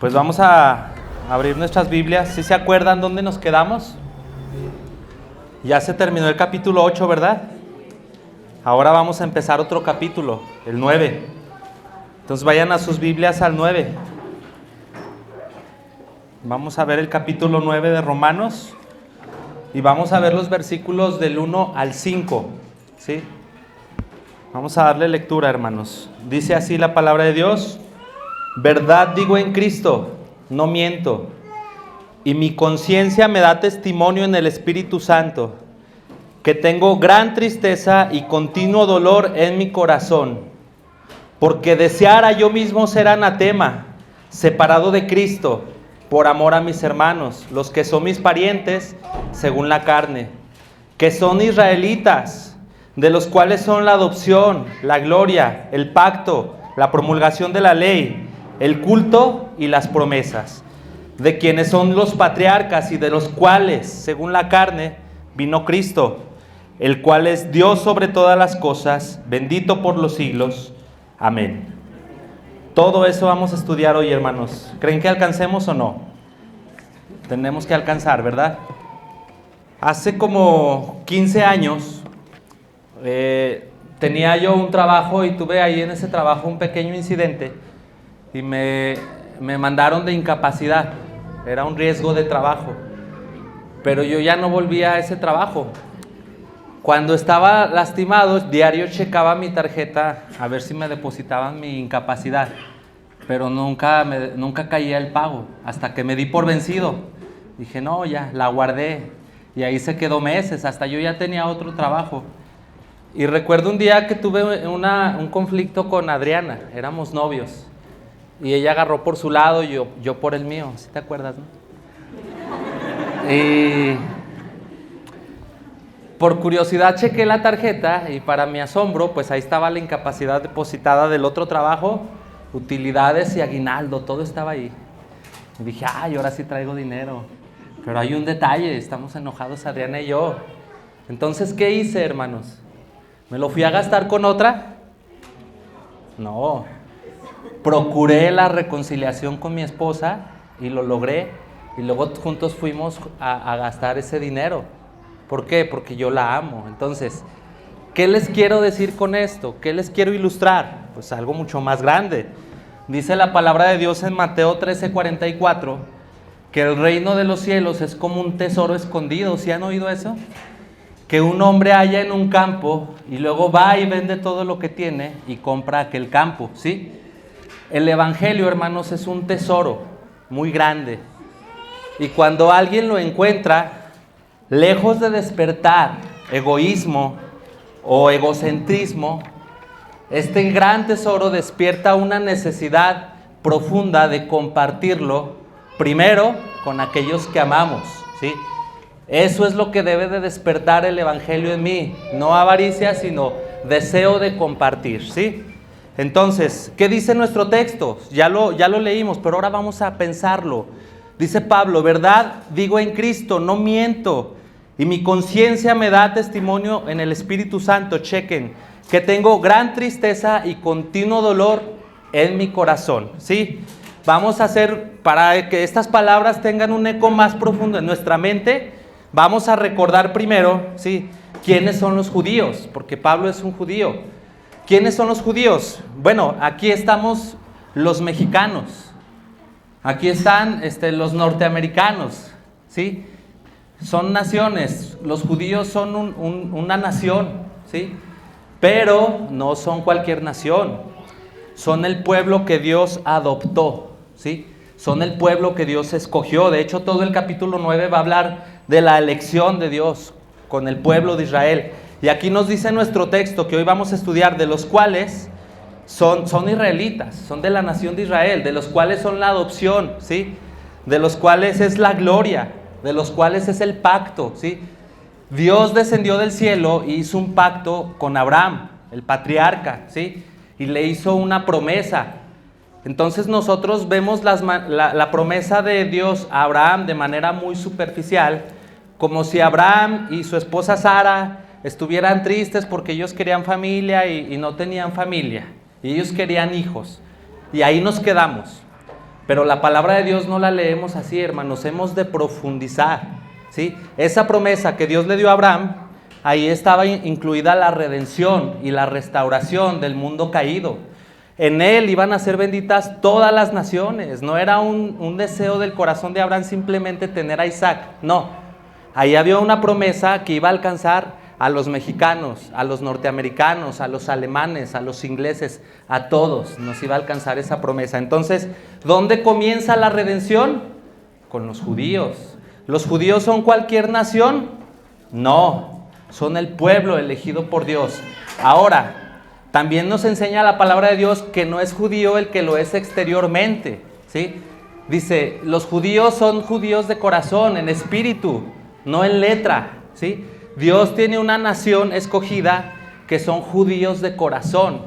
Pues vamos a abrir nuestras Biblias. ¿Sí se acuerdan dónde nos quedamos? Ya se terminó el capítulo 8, ¿verdad? Ahora vamos a empezar otro capítulo, el 9. Entonces vayan a sus Biblias al 9. Vamos a ver el capítulo 9 de Romanos y vamos a ver los versículos del 1 al 5, ¿sí? Vamos a darle lectura, hermanos. Dice así la palabra de Dios: verdad digo en Cristo, no miento, y mi conciencia me da testimonio en el Espíritu Santo, que tengo gran tristeza y continuo dolor en mi corazón, porque deseara yo mismo ser anatema, separado de Cristo, por amor a mis hermanos, los que son mis parientes según la carne, que son israelitas, de los cuales son la adopción, la gloria, el pacto, la promulgación de la ley, el culto y las promesas, de quienes son los patriarcas y de los cuales, según la carne, vino Cristo, el cual es Dios sobre todas las cosas, bendito por los siglos. Amén. Todo eso vamos a estudiar hoy, hermanos. ¿Creen que alcancemos o no? Tenemos que alcanzar, ¿verdad? Hace como 15 años tenía yo un trabajo y tuve ahí en ese trabajo un pequeño incidente y me mandaron de incapacidad. Era un riesgo de trabajo, pero yo ya no volví a ese trabajo. Cuando estaba lastimado, diario checaba mi tarjeta a ver si me depositaban mi incapacidad, pero nunca caía el pago, hasta que me di por vencido. Dije, no, ya, la guardé, y ahí se quedó meses, hasta yo ya tenía otro trabajo. Y recuerdo un día que tuve un conflicto con Adriana, éramos novios, y ella agarró por su lado y yo por el mío, ¿sí te acuerdas, no? Y por curiosidad chequé la tarjeta y para mi asombro, pues ahí estaba la incapacidad depositada del otro trabajo, utilidades y aguinaldo, todo estaba ahí. Y dije, ay, ahora sí traigo dinero. Pero hay un detalle, estamos enojados Adriana y yo. Entonces, ¿qué hice, hermanos? ¿Me lo fui a gastar con otra? No. Procuré la reconciliación con mi esposa y lo logré. Y luego juntos fuimos a gastar ese dinero. ¿Por qué? Porque yo la amo. Entonces, ¿qué les quiero decir con esto? ¿Qué les quiero ilustrar? Pues algo mucho más grande. Dice la palabra de Dios en Mateo 13:44, que el reino de los cielos es como un tesoro escondido. ¿Sí han oído eso? Que un hombre halla en un campo y luego va y vende todo lo que tiene y compra aquel campo, ¿sí? El evangelio, hermanos, es un tesoro muy grande. Y cuando alguien lo encuentra, lejos de despertar egoísmo o egocentrismo, este gran tesoro despierta una necesidad profunda de compartirlo, primero con aquellos que amamos, ¿sí? Eso es lo que debe de despertar el evangelio en mí, no avaricia, sino deseo de compartir, ¿sí? Entonces, ¿qué dice nuestro texto? Ya lo leímos, pero ahora vamos a pensarlo. Dice Pablo, verdad digo en Cristo, no miento, y mi conciencia me da testimonio en el Espíritu Santo, chequen, que tengo gran tristeza y continuo dolor en mi corazón, ¿sí? Vamos a hacer, para que estas palabras tengan un eco más profundo en nuestra mente, vamos a recordar primero, ¿sí?, quiénes son los judíos, porque Pablo es un judío. ¿Quiénes son los judíos? Bueno, aquí estamos los mexicanos, aquí están los norteamericanos, ¿sí? Son naciones, los judíos son una nación, ¿sí? Pero no son cualquier nación, son el pueblo que Dios adoptó, ¿sí? Son el pueblo que Dios escogió. De hecho, todo el capítulo 9 va a hablar de la elección de Dios con el pueblo de Israel. Y aquí nos dice nuestro texto que hoy vamos a estudiar, de los cuales son israelitas, son de la nación de Israel, de los cuales son la adopción, ¿sí? De los cuales es la gloria, de los cuales es el pacto, ¿sí? Dios descendió del cielo y hizo un pacto con Abraham, el patriarca, ¿sí? Y le hizo una promesa. Entonces nosotros vemos la promesa de Dios a Abraham de manera muy superficial, como si Abraham y su esposa Sara estuvieran tristes porque ellos querían familia y no tenían familia, y ellos querían hijos, y ahí nos quedamos. Pero la palabra de Dios no la leemos así, hermanos, hemos de profundizar, ¿sí? Esa promesa que Dios le dio a Abraham, ahí estaba incluida la redención y la restauración del mundo caído. En él iban a ser benditas todas las naciones. No era un deseo del corazón de Abraham simplemente tener a Isaac, no. Ahí había una promesa que iba a alcanzar a los mexicanos, a los norteamericanos, a los alemanes, a los ingleses, a todos nos iba a alcanzar esa promesa. Entonces, ¿dónde comienza la redención? Con los judíos. ¿Los judíos son cualquier nación? No, son el pueblo elegido por Dios. Ahora, también nos enseña la palabra de Dios que no es judío el que lo es exteriormente, ¿sí? Dice, los judíos son judíos de corazón, en espíritu, no en letra, ¿sí? Dios tiene una nación escogida que son judíos de corazón,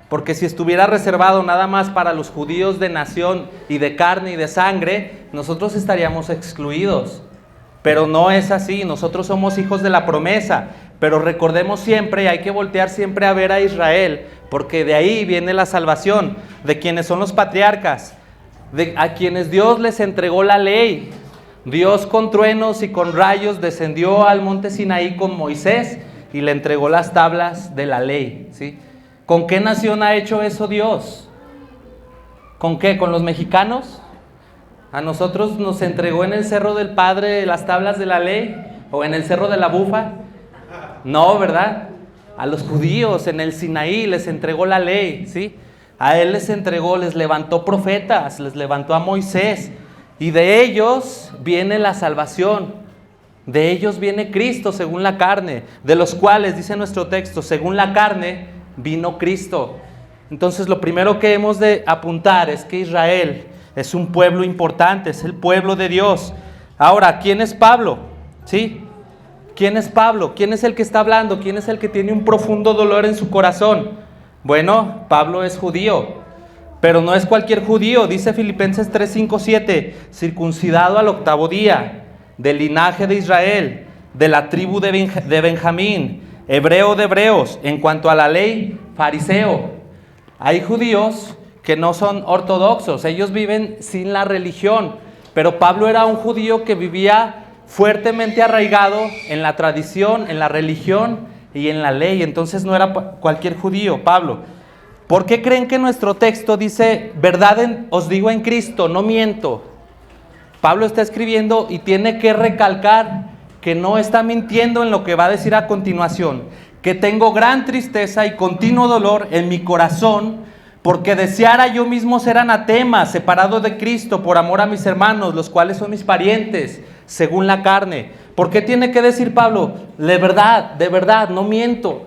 porque si estuviera reservado nada más para los judíos de nación y de carne y de sangre, nosotros estaríamos excluidos. Pero no es así, nosotros somos hijos de la promesa. Pero recordemos siempre, hay que voltear siempre a ver a Israel, porque de ahí viene la salvación, de quienes son los patriarcas, a quienes Dios les entregó la ley. Dios con truenos y con rayos descendió al monte Sinaí con Moisés y le entregó las tablas de la ley, ¿sí? ¿Con qué nación ha hecho eso Dios? ¿Con qué? ¿Con los mexicanos? ¿A nosotros nos entregó en el Cerro del Padre las tablas de la ley? ¿O en el Cerro de la Bufa? No, ¿verdad? A los judíos en el Sinaí les entregó la ley, ¿sí? A él les entregó, les levantó profetas, les levantó a Moisés. Y de ellos viene la salvación, de ellos viene Cristo según la carne, de los cuales, dice nuestro texto, según la carne vino Cristo. Entonces lo primero que hemos de apuntar es que Israel es un pueblo importante, es el pueblo de Dios. Ahora, ¿quién es Pablo? ¿Sí? ¿Quién es Pablo? ¿Quién es el que está hablando? ¿Quién es el que tiene un profundo dolor en su corazón? Bueno, Pablo es judío. Pero no es cualquier judío, dice Filipenses 3, 5, 7, circuncidado al 8º día, del linaje de Israel, de la tribu de Benjamín, hebreo de hebreos, en cuanto a la ley, fariseo. Hay judíos que no son ortodoxos, ellos viven sin la religión, pero Pablo era un judío que vivía fuertemente arraigado en la tradición, en la religión y en la ley, entonces no era cualquier judío, Pablo. ¿Por qué creen que nuestro texto dice, verdad os digo en Cristo, no miento? Pablo está escribiendo y tiene que recalcar que no está mintiendo en lo que va a decir a continuación, que tengo gran tristeza y continuo dolor en mi corazón, porque deseara yo mismo ser anatema, separado de Cristo por amor a mis hermanos, los cuales son mis parientes, según la carne. ¿Por qué tiene que decir Pablo, de verdad, no miento?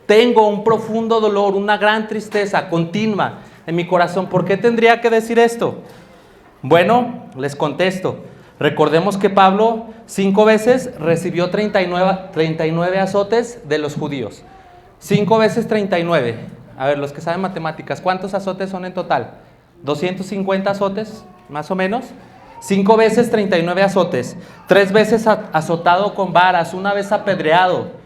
Tengo un profundo dolor, una gran tristeza continua en mi corazón. ¿Por qué tendría que decir esto? Bueno, les contesto. Recordemos que Pablo 5 veces recibió 39 azotes de los judíos. 5 veces 39. A ver, los que saben matemáticas, ¿cuántos azotes son en total? ¿250 azotes, más o menos? 5 veces 39 azotes. 3 veces azotado con varas, 1 vez apedreado.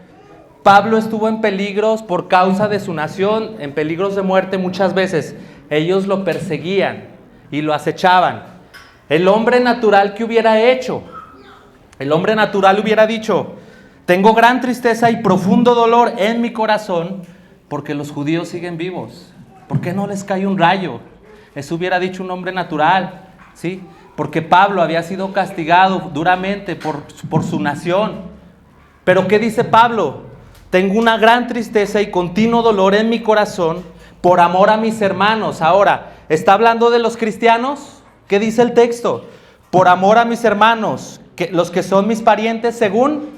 Pablo estuvo en peligros por causa de su nación, en peligros de muerte muchas veces. Ellos lo perseguían y lo acechaban. El hombre natural, ¿qué hubiera hecho? El hombre natural hubiera dicho, tengo gran tristeza y profundo dolor en mi corazón porque los judíos siguen vivos. ¿Por qué no les cae un rayo? Eso hubiera dicho un hombre natural, ¿sí? Porque Pablo había sido castigado duramente por su nación. Pero ¿qué dice Pablo? Tengo una gran tristeza y continuo dolor en mi corazón por amor a mis hermanos. Ahora, ¿está hablando de los cristianos? ¿Qué dice el texto? Por amor a mis hermanos, los que son mis parientes según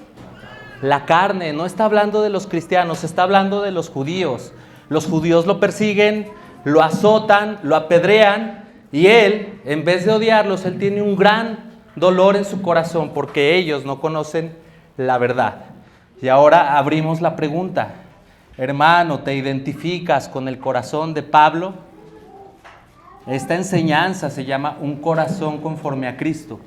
la carne. No está hablando de los cristianos, está hablando de los judíos. Los judíos lo persiguen, lo azotan, lo apedrean y él, en vez de odiarlos, él tiene un gran dolor en su corazón porque ellos no conocen la verdad. Y ahora abrimos la pregunta. Hermano, ¿te identificas con el corazón de Pablo? Esta enseñanza se llama un corazón conforme a Cristo.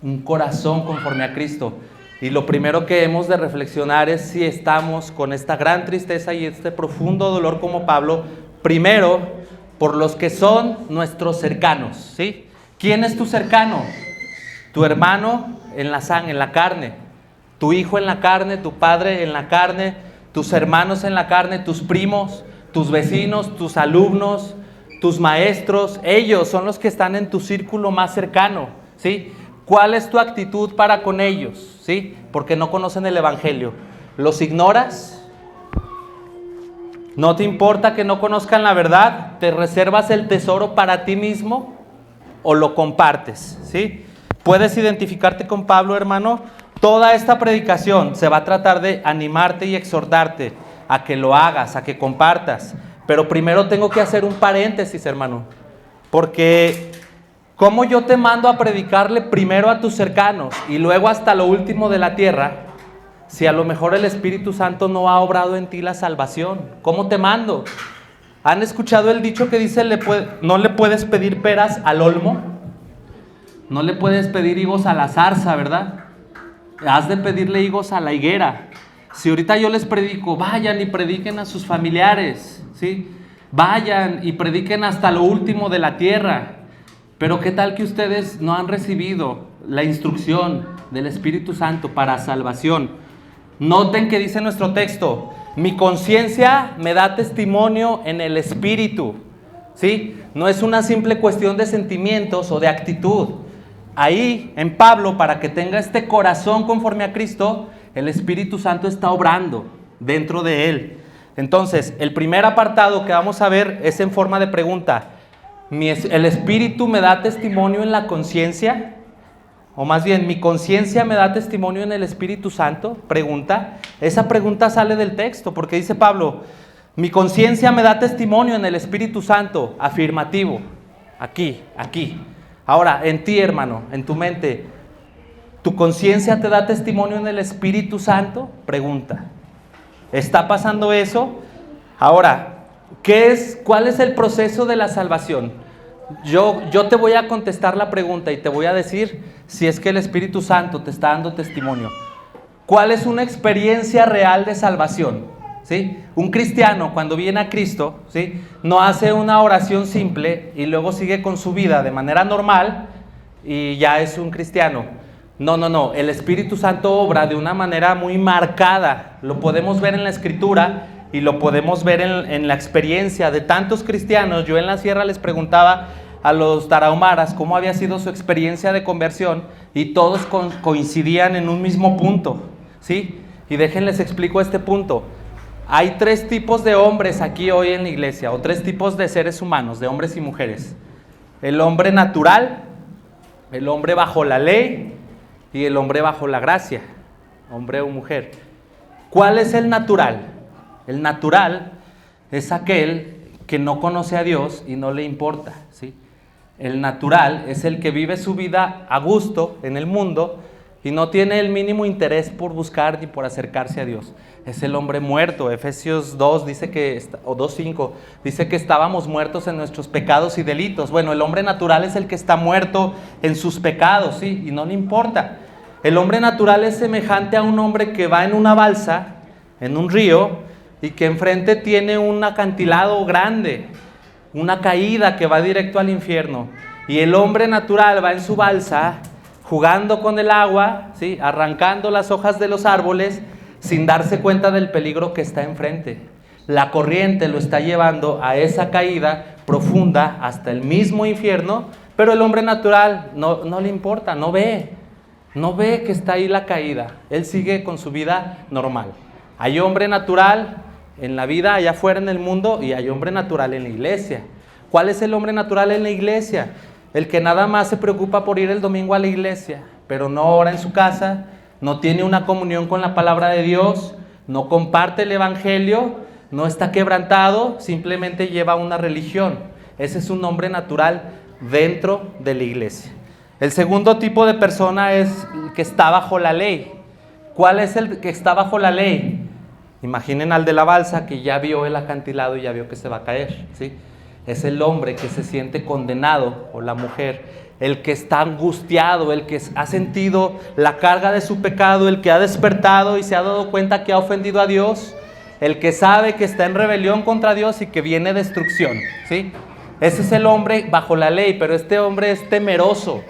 Un corazón conforme a Cristo. Y lo primero que hemos de reflexionar es si estamos con esta gran tristeza y este profundo dolor como Pablo, primero por los que son nuestros cercanos, ¿sí? ¿Quién es tu cercano? Tu hermano en la sangre, en la carne. Tu hijo en la carne, tu padre en la carne, tus hermanos en la carne, tus primos, tus vecinos, tus alumnos, tus maestros. Ellos son los que están en tu círculo más cercano, ¿sí? ¿Cuál es tu actitud para con ellos? ¿Sí? Porque no conocen el evangelio. ¿Los ignoras? ¿No te importa que no conozcan la verdad? ¿Te reservas el tesoro para ti mismo o lo compartes? ¿Sí? ¿Puedes identificarte con Pablo, hermano? Toda esta predicación se va a tratar de animarte y exhortarte a que lo hagas, a que compartas. Pero primero tengo que hacer un paréntesis, hermano. Porque ¿cómo yo te mando a predicarle primero a tus cercanos y luego hasta lo último de la tierra, si a lo mejor el Espíritu Santo no ha obrado en ti la salvación? ¿Cómo te mando? ¿Han escuchado el dicho que dice no le puedes pedir peras al olmo? No le puedes pedir higos a la zarza, ¿verdad? Has de pedirle higos a la higuera. Si ahorita yo les predico, vayan y prediquen a sus familiares, ¿sí? Vayan y prediquen hasta lo último de la tierra. Pero ¿qué tal que ustedes no han recibido la instrucción del Espíritu Santo para salvación? Noten que dice nuestro texto, mi conciencia me da testimonio en el Espíritu, ¿sí? No es una simple cuestión de sentimientos o de actitud. Ahí, en Pablo, para que tenga este corazón conforme a Cristo, el Espíritu Santo está obrando dentro de él. Entonces, el primer apartado que vamos a ver es en forma de pregunta. ¿El Espíritu me da testimonio en la conciencia? O más bien, ¿mi conciencia me da testimonio en el Espíritu Santo? Pregunta. Esa pregunta sale del texto porque dice Pablo, mi conciencia me da testimonio en el Espíritu Santo. Afirmativo. Aquí. Ahora, en ti, hermano, en tu mente, ¿tu conciencia te da testimonio en el Espíritu Santo? Pregunta. ¿Está pasando eso? Ahora, ¿cuál es el proceso de la salvación? Yo te voy a contestar la pregunta y te voy a decir si es que el Espíritu Santo te está dando testimonio. ¿Cuál es una experiencia real de salvación? ¿Sí? Un cristiano cuando viene a Cristo, ¿sí?, no hace una oración simple y luego sigue con su vida de manera normal y ya es un cristiano. No. El Espíritu Santo obra de una manera muy marcada. Lo podemos ver en la Escritura y lo podemos ver en la experiencia de tantos cristianos. Yo en la sierra les preguntaba a los tarahumaras cómo había sido su experiencia de conversión y todos coincidían en un mismo punto, ¿sí? Y déjenles explico este punto. Hay 3 tipos de hombres aquí hoy en la iglesia, o 3 tipos de seres humanos, de hombres y mujeres. El hombre natural, el hombre bajo la ley y el hombre bajo la gracia, hombre o mujer. ¿Cuál es el natural? El natural es aquel que no conoce a Dios y no le importa, ¿sí? El natural es el que vive su vida a gusto en el mundo y no tiene el mínimo interés por buscar ni por acercarse a Dios. Es el hombre muerto. Efesios 2 dice o 2:5 dice que estábamos muertos en nuestros pecados y delitos. Bueno, el hombre natural es el que está muerto en sus pecados, ¿sí? Y no le importa. El hombre natural es semejante a un hombre que va en una balsa, en un río, y que enfrente tiene un acantilado grande, una caída que va directo al infierno. Y el hombre natural va en su balsa, jugando con el agua, ¿sí?, arrancando las hojas de los árboles, sin darse cuenta del peligro que está enfrente. La corriente lo está llevando a esa caída profunda hasta el mismo infierno, pero el hombre natural no le importa, no ve que está ahí la caída. Él sigue con su vida normal. Hay hombre natural en la vida allá afuera en el mundo y hay hombre natural en la iglesia. ¿Cuál es el hombre natural en la iglesia? El que nada más se preocupa por ir el domingo a la iglesia, pero no ora en su casa, no tiene una comunión con la palabra de Dios, no comparte el evangelio, no está quebrantado, simplemente lleva una religión. Ese es un hombre natural dentro de la iglesia. El segundo tipo de persona es el que está bajo la ley. ¿Cuál es el que está bajo la ley? Imaginen al de la balsa que ya vio el acantilado y ya vio que se va a caer, ¿sí? Es el hombre que se siente condenado, o la mujer, el que está angustiado, el que ha sentido la carga de su pecado, el que ha despertado y se ha dado cuenta que ha ofendido a Dios, el que sabe que está en rebelión contra Dios y que viene destrucción, ¿sí? Ese es el hombre bajo la ley, pero este hombre es temeroso.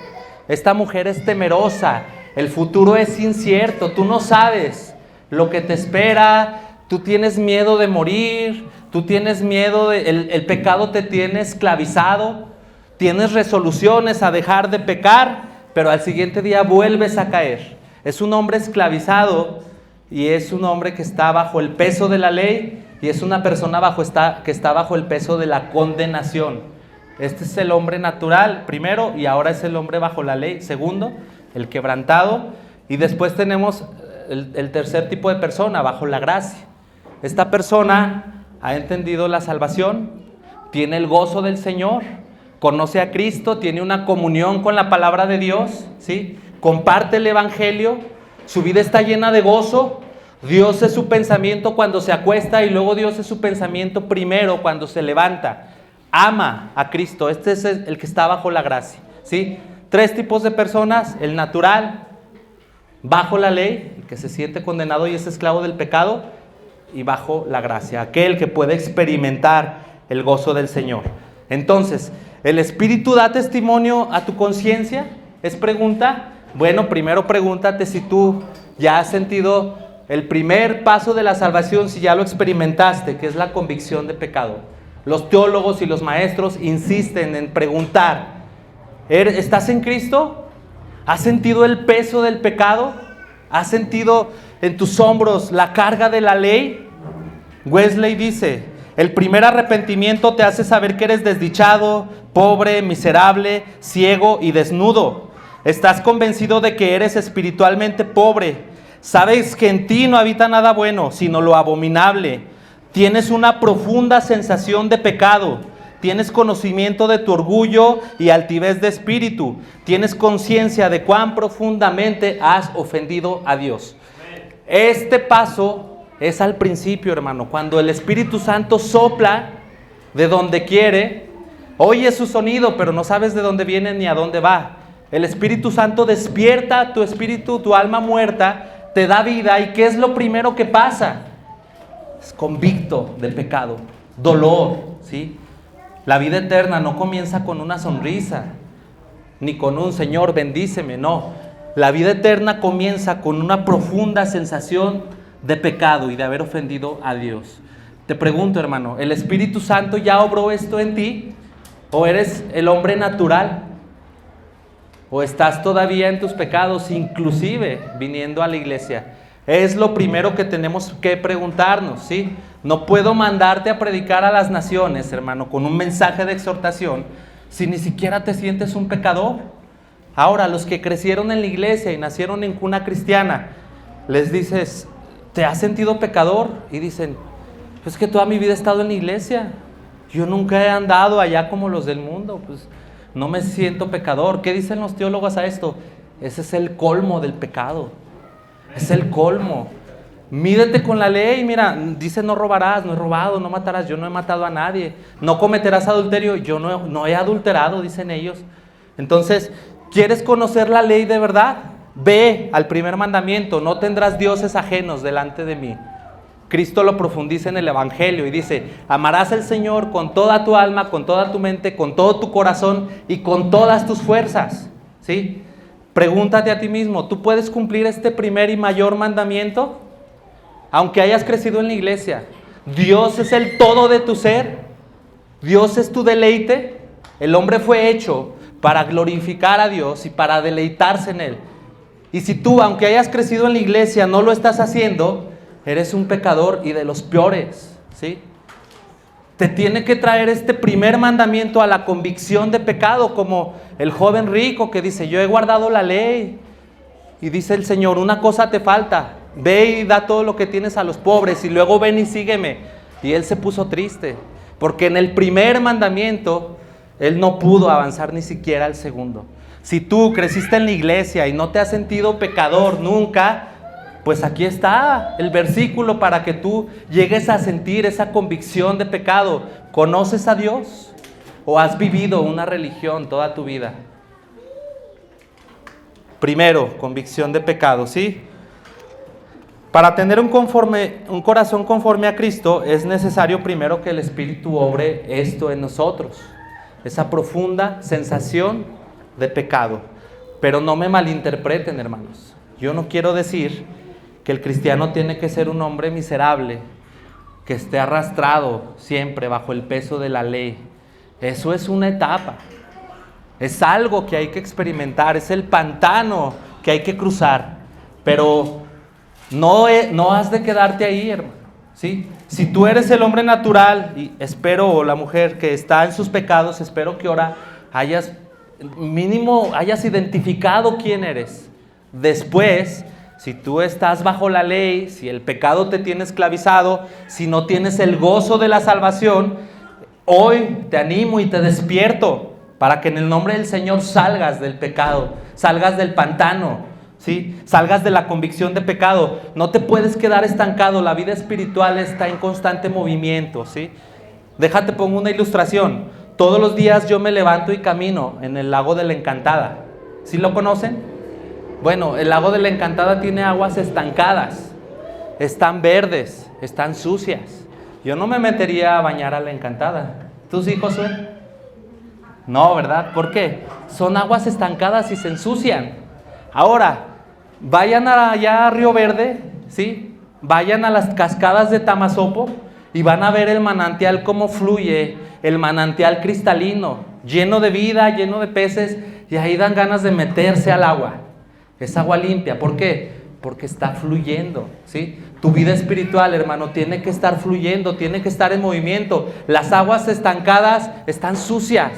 Esta mujer es temerosa. El futuro es incierto. Tú no sabes lo que te espera. Tú tienes miedo de morir. Tú tienes miedo el pecado te tiene esclavizado. Tienes resoluciones a dejar de pecar, pero al siguiente día vuelves a caer. Es un hombre esclavizado y es un hombre que está bajo el peso de la ley y es una persona que está bajo el peso de la condenación. Este es el hombre natural, primero, y ahora es el hombre bajo la ley, segundo, el quebrantado. Y después tenemos el tercer tipo de persona, bajo la gracia. Esta persona ha entendido la salvación, tiene el gozo del Señor, conoce a Cristo, tiene una comunión con la palabra de Dios, ¿sí? Comparte el evangelio, su vida está llena de gozo. Dios es su pensamiento cuando se acuesta y luego Dios es su pensamiento primero cuando se levanta. Ama a Cristo, este es el que está bajo la gracia, ¿sí? Tres tipos de personas: el natural, bajo la ley, el que se siente condenado y es esclavo del pecado, y bajo la gracia, aquel que puede experimentar el gozo del Señor. Entonces, ¿el Espíritu da testimonio a tu conciencia? ¿Es pregunta? Bueno, primero pregúntate si tú ya has sentido el primer paso de la salvación, si ya lo experimentaste, que es la convicción de pecado. Los teólogos y los maestros insisten en preguntar: ¿estás en Cristo? ¿Has sentido el peso del pecado? ¿Has sentido en tus hombros la carga de la ley? Wesley dice: el primer arrepentimiento te hace saber que eres desdichado, pobre, miserable, ciego y desnudo. Estás convencido de que eres espiritualmente pobre. Sabes que en ti no habita nada bueno, sino lo abominable. Tienes una profunda sensación de pecado. Tienes conocimiento de tu orgullo y altivez de espíritu. Tienes conciencia de cuán profundamente has ofendido a Dios. Este paso es al principio, hermano, cuando el Espíritu Santo sopla de donde quiere. Oyes su sonido, pero no sabes de dónde viene ni a dónde va. El Espíritu Santo despierta tu espíritu, tu alma muerta, te da vida. ¿Y qué es lo primero que pasa? Es convicto del pecado, dolor, ¿sí? La vida eterna no comienza con una sonrisa, ni con un Señor, bendíceme, no. La vida eterna comienza con una profunda sensación de pecado y de haber ofendido a Dios. Te pregunto, hermano, ¿el Espíritu Santo ya obró esto en ti? ¿O eres el hombre natural? ¿O estás todavía en tus pecados, inclusive viniendo a la iglesia? Es lo primero que tenemos que preguntarnos, ¿sí? No puedo mandarte a predicar a las naciones, hermano, con un mensaje de exhortación, si ni siquiera te sientes un pecador. Ahora, los que crecieron en la iglesia y nacieron en cuna cristiana, les dices: ¿te has sentido pecador? Y dicen: pues que toda mi vida he estado en la iglesia, yo nunca he andado allá como los del mundo, pues no me siento pecador. ¿Qué dicen los teólogos a esto? Ese es el colmo del pecado, es el colmo. Mídete con la ley, mira, dice: no robarás, no he robado, no matarás, yo no he matado a nadie. No cometerás adulterio, yo no he adulterado, dicen ellos. Entonces, ¿quieres conocer la ley de verdad? Ve al primer mandamiento: no tendrás dioses ajenos delante de mí. Cristo lo profundiza en el Evangelio y dice: amarás al Señor con toda tu alma, con toda tu mente, con todo tu corazón y con todas tus fuerzas, ¿sí? Pregúntate a ti mismo: ¿tú puedes cumplir este primer y mayor mandamiento? Aunque hayas crecido en la iglesia, Dios es el todo de tu ser, Dios es tu deleite. El hombre fue hecho para glorificar a Dios y para deleitarse en Él. Y si tú, aunque hayas crecido en la iglesia, no lo estás haciendo, eres un pecador y de los peores, ¿sí? Te tiene que traer este primer mandamiento a la convicción de pecado, como el joven rico que dice: yo he guardado la ley. Y dice el Señor: una cosa te falta, ve y da todo lo que tienes a los pobres y luego ven y sígueme. Y él se puso triste, porque en el primer mandamiento él no pudo avanzar ni siquiera al segundo. Si tú creciste en la iglesia y no te has sentido pecador nunca, pues aquí está el versículo para que tú llegues a sentir esa convicción de pecado. ¿Conoces a Dios o has vivido una religión toda tu vida? Primero, convicción de pecado, ¿sí? Para tener un corazón conforme a Cristo, es necesario primero que el Espíritu obre esto en nosotros. esa profunda sensación de pecado. Pero no me malinterpreten, hermanos. Yo no quiero decir que el cristiano tiene que ser un hombre miserable, que esté arrastrado siempre bajo el peso de la ley. Eso es una etapa. Es algo que hay que experimentar, es el pantano que hay que cruzar. Pero no has de quedarte ahí, hermano, ¿sí? Si tú eres el hombre natural, y espero, o la mujer que está en sus pecados, espero que ahora hayas identificado quién eres. Después, si tú estás bajo la ley, si el pecado te tiene esclavizado, si no tienes el gozo de la salvación, hoy te animo y te despierto para que en el nombre del Señor salgas del pecado, salgas del pantano, ¿sí? Salgas de la convicción de pecado. No te puedes quedar estancado, la vida espiritual está en constante movimiento, ¿sí? Déjate, pongo una ilustración. Todos los días yo me levanto y camino en el lago de la Encantada. ¿Sí lo conocen? Bueno, el lago de la Encantada tiene aguas estancadas, están verdes, están sucias. Yo no me metería a bañar a la Encantada. ¿Tú sí, Josué? No, ¿verdad? ¿Por qué? Son aguas estancadas y se ensucian. Ahora, vayan allá a Río Verde, ¿sí? Vayan a las cascadas de Tamazopo y van a ver el manantial cómo fluye, el manantial cristalino, lleno de vida, lleno de peces, y ahí dan ganas de meterse al agua. Es agua limpia. ¿Por qué? Porque está fluyendo, ¿sí? Tu vida espiritual, hermano, tiene que estar fluyendo, tiene que estar en movimiento. Las aguas estancadas están sucias,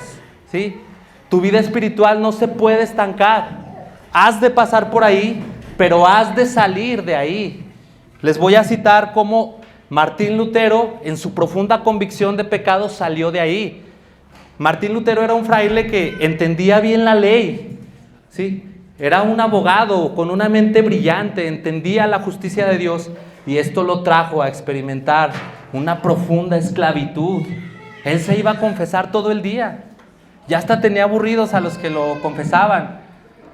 ¿sí? Tu vida espiritual no se puede estancar. Has de pasar por ahí, pero has de salir de ahí. Les voy a citar cómo Martín Lutero, en su profunda convicción de pecado, salió de ahí. Martín Lutero era un fraile que entendía bien la ley, ¿sí? Era un abogado con una mente brillante, entendía la justicia de Dios, y esto lo trajo a experimentar una profunda esclavitud. Él se iba a confesar todo el día. Ya hasta tenía aburridos a los que lo confesaban.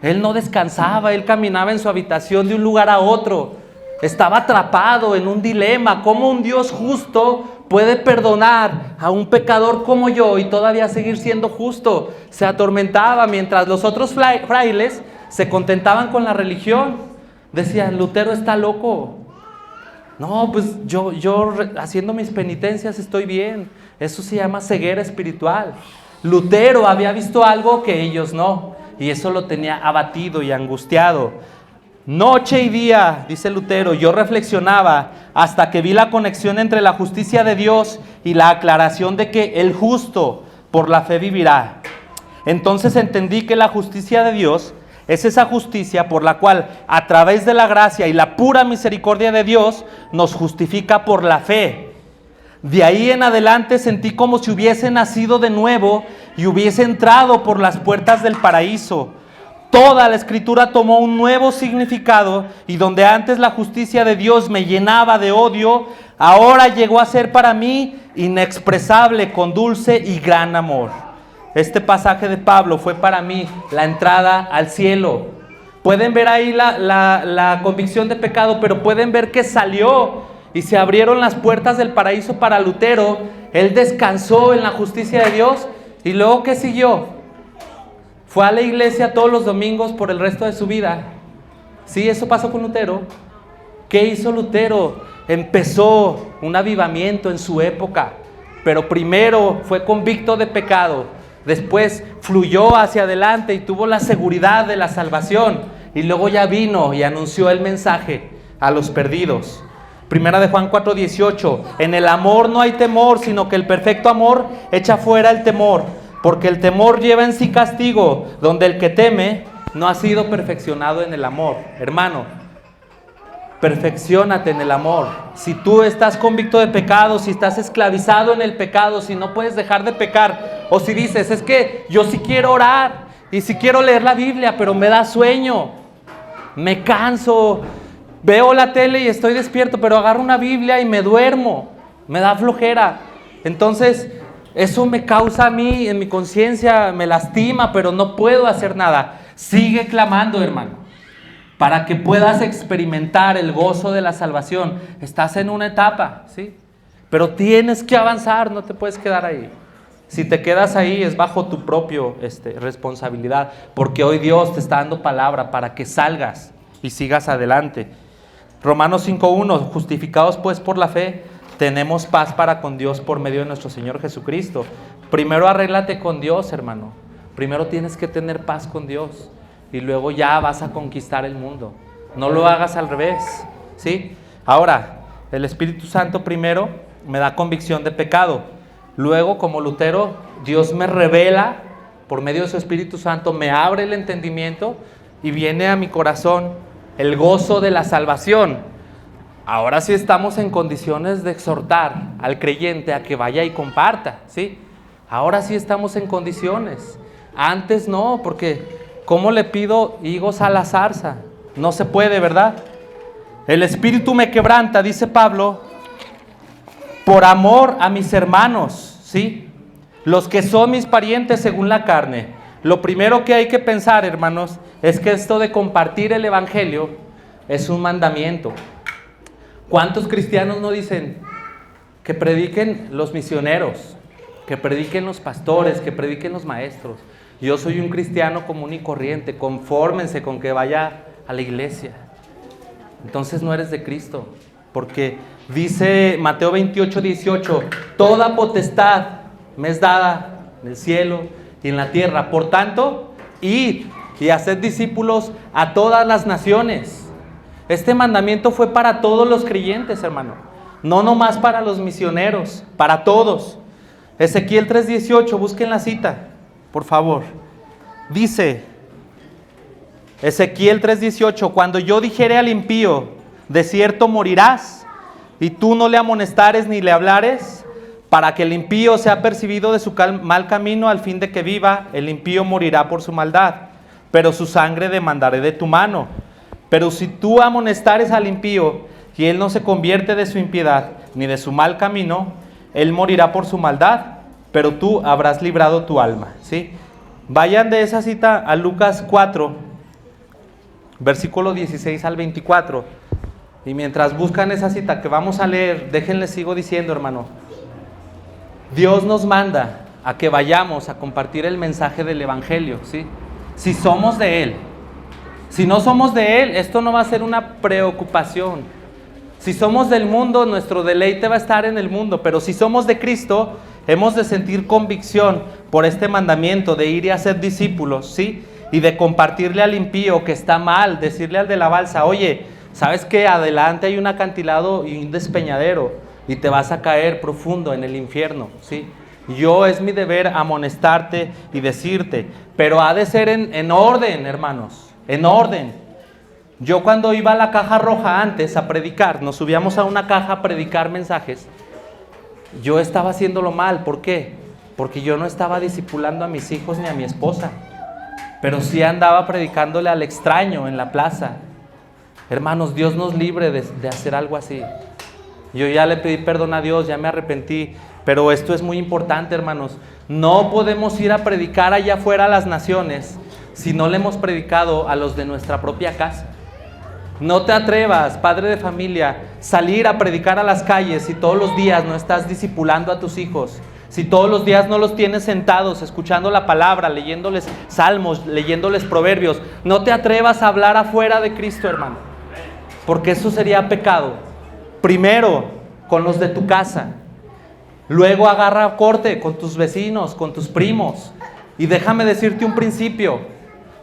Él no descansaba, él caminaba en su habitación de un lugar a otro. Estaba atrapado en un dilema. ¿Cómo un Dios justo puede perdonar a un pecador como yo y todavía seguir siendo justo? Se atormentaba mientras los otros frailes se contentaban con la religión. Decían, Lutero está loco. No, pues yo haciendo mis penitencias estoy bien. Eso se llama ceguera espiritual. Lutero había visto algo que ellos no, y eso lo tenía abatido y angustiado. Noche y día, dice Lutero, yo reflexionaba hasta que vi la conexión entre la justicia de Dios y la aclaración de que el justo por la fe vivirá. Entonces entendí que la justicia de Dios es esa justicia por la cual, a través de la gracia y la pura misericordia de Dios, nos justifica por la fe. De ahí en adelante sentí como si hubiese nacido de nuevo y hubiese entrado por las puertas del paraíso. Toda la escritura tomó un nuevo significado, y donde antes la justicia de Dios me llenaba de odio, ahora llegó a ser para mí inexpresable con dulce y gran amor. Este pasaje de Pablo fue para mí la entrada al cielo. Pueden ver ahí la convicción de pecado, pero pueden ver que salió y se abrieron las puertas del paraíso para Lutero. Él descansó en la justicia de Dios, y luego ¿qué siguió? Fue a la iglesia todos los domingos por el resto de su vida. Sí, eso pasó con Lutero. ¿Qué hizo Lutero? Empezó un avivamiento en su época, pero primero fue convicto de pecado, después fluyó hacia adelante y tuvo la seguridad de la salvación, y luego ya vino y anunció el mensaje a los perdidos. Primera de Juan 4:18, en el amor no hay temor, sino que el perfecto amor echa fuera el temor, porque el temor lleva en sí castigo, donde el que teme no ha sido perfeccionado en el amor. Hermano, perfecciónate en el amor. Si tú estás convicto de pecado, si estás esclavizado en el pecado, si no puedes dejar de pecar, o si dices, es que yo sí quiero orar y sí quiero leer la Biblia, pero me da sueño, me canso, veo la tele y estoy despierto, pero agarro una Biblia y me duermo, me da flojera. Entonces, eso me causa a mí, en mi conciencia, me lastima, pero no puedo hacer nada. Sigue clamando, hermano, para que puedas experimentar el gozo de la salvación. Estás en una etapa, ¿sí? Pero tienes que avanzar, no te puedes quedar ahí. Si te quedas ahí es bajo tu propia responsabilidad, porque hoy Dios te está dando palabra para que salgas y sigas adelante. Romanos 5:1, justificados pues por la fe, tenemos paz para con Dios por medio de nuestro Señor Jesucristo. Primero arréglate con Dios, hermano. Primero tienes que tener paz con Dios y luego ya vas a conquistar el mundo. No lo hagas al revés, ¿sí? Ahora, el Espíritu Santo primero me da convicción de pecado. Luego, como Lutero, Dios me revela por medio de su Espíritu Santo, me abre el entendimiento y viene a mi corazón el gozo de la salvación. Ahora sí estamos en condiciones de exhortar al creyente a que vaya y comparta, ¿sí? Ahora sí estamos en condiciones. Antes no, porque ¿cómo le pido higos a la zarza? No se puede, ¿verdad? El Espíritu me quebranta, dice Pablo, por amor a mis hermanos, ¿sí? Los que son mis parientes según la carne. Lo primero que hay que pensar, hermanos, es que esto de compartir el Evangelio es un mandamiento. ¿Cuántos cristianos no dicen que prediquen los misioneros, que prediquen los pastores, que prediquen los maestros? Yo soy un cristiano común y corriente, confórmense con que vaya a la iglesia. Entonces no eres de Cristo, porque dice Mateo 28:18, toda potestad me es dada en el cielo y en la tierra. Por tanto, id y haced discípulos a todas las naciones. Este mandamiento fue para todos los creyentes, hermano. No nomás para los misioneros, para todos. Ezequiel 3:18, busquen la cita, por favor. Dice Ezequiel 3:18, cuando yo dijere al impío, de cierto morirás, y tú no le amonestares ni le hablares, para que el impío sea percibido de su mal camino, al fin de que viva, el impío morirá por su maldad, pero su sangre demandaré de tu mano. Pero si tú amonestares al impío, y él no se convierte de su impiedad, ni de su mal camino, él morirá por su maldad, pero tú habrás librado tu alma, ¿sí? Vayan de esa cita a Lucas 4, versículo 16 al 24. Y mientras buscan esa cita que vamos a leer, déjenles sigo diciendo, hermano. Dios nos manda a que vayamos a compartir el mensaje del Evangelio, ¿sí? Si somos de Él. Si no somos de Él, esto no va a ser una preocupación. Si somos del mundo, nuestro deleite va a estar en el mundo. Pero si somos de Cristo, hemos de sentir convicción por este mandamiento de ir y hacer discípulos, ¿sí? Y de compartirle al impío que está mal, decirle al de la balsa, oye, ¿sabes qué? Adelante hay un acantilado y un despeñadero y te vas a caer profundo en el infierno, ¿sí? Yo es mi deber amonestarte y decirte, pero ha de ser en orden, hermanos. En orden. Yo cuando iba a la Caja Roja antes a predicar, nos subíamos a una caja a predicar mensajes, yo estaba haciéndolo mal. ¿Por qué? Porque yo no estaba discipulando a mis hijos ni a mi esposa, pero sí andaba predicándole al extraño en la plaza. Hermanos, Dios nos libre de hacer algo así. Yo ya le pedí perdón a Dios, ya me arrepentí, pero esto es muy importante, hermanos. No podemos ir a predicar allá afuera a las naciones si no le hemos predicado a los de nuestra propia casa. No te atrevas, padre de familia, salir a predicar a las calles si todos los días no estás discipulando a tus hijos, si todos los días no los tienes sentados escuchando la palabra, leyéndoles salmos, leyéndoles proverbios. No te atrevas a hablar afuera de Cristo, hermano, porque eso sería pecado. Primero con los de tu casa, luego agarra corte con tus vecinos, con tus primos. Y déjame decirte un principio,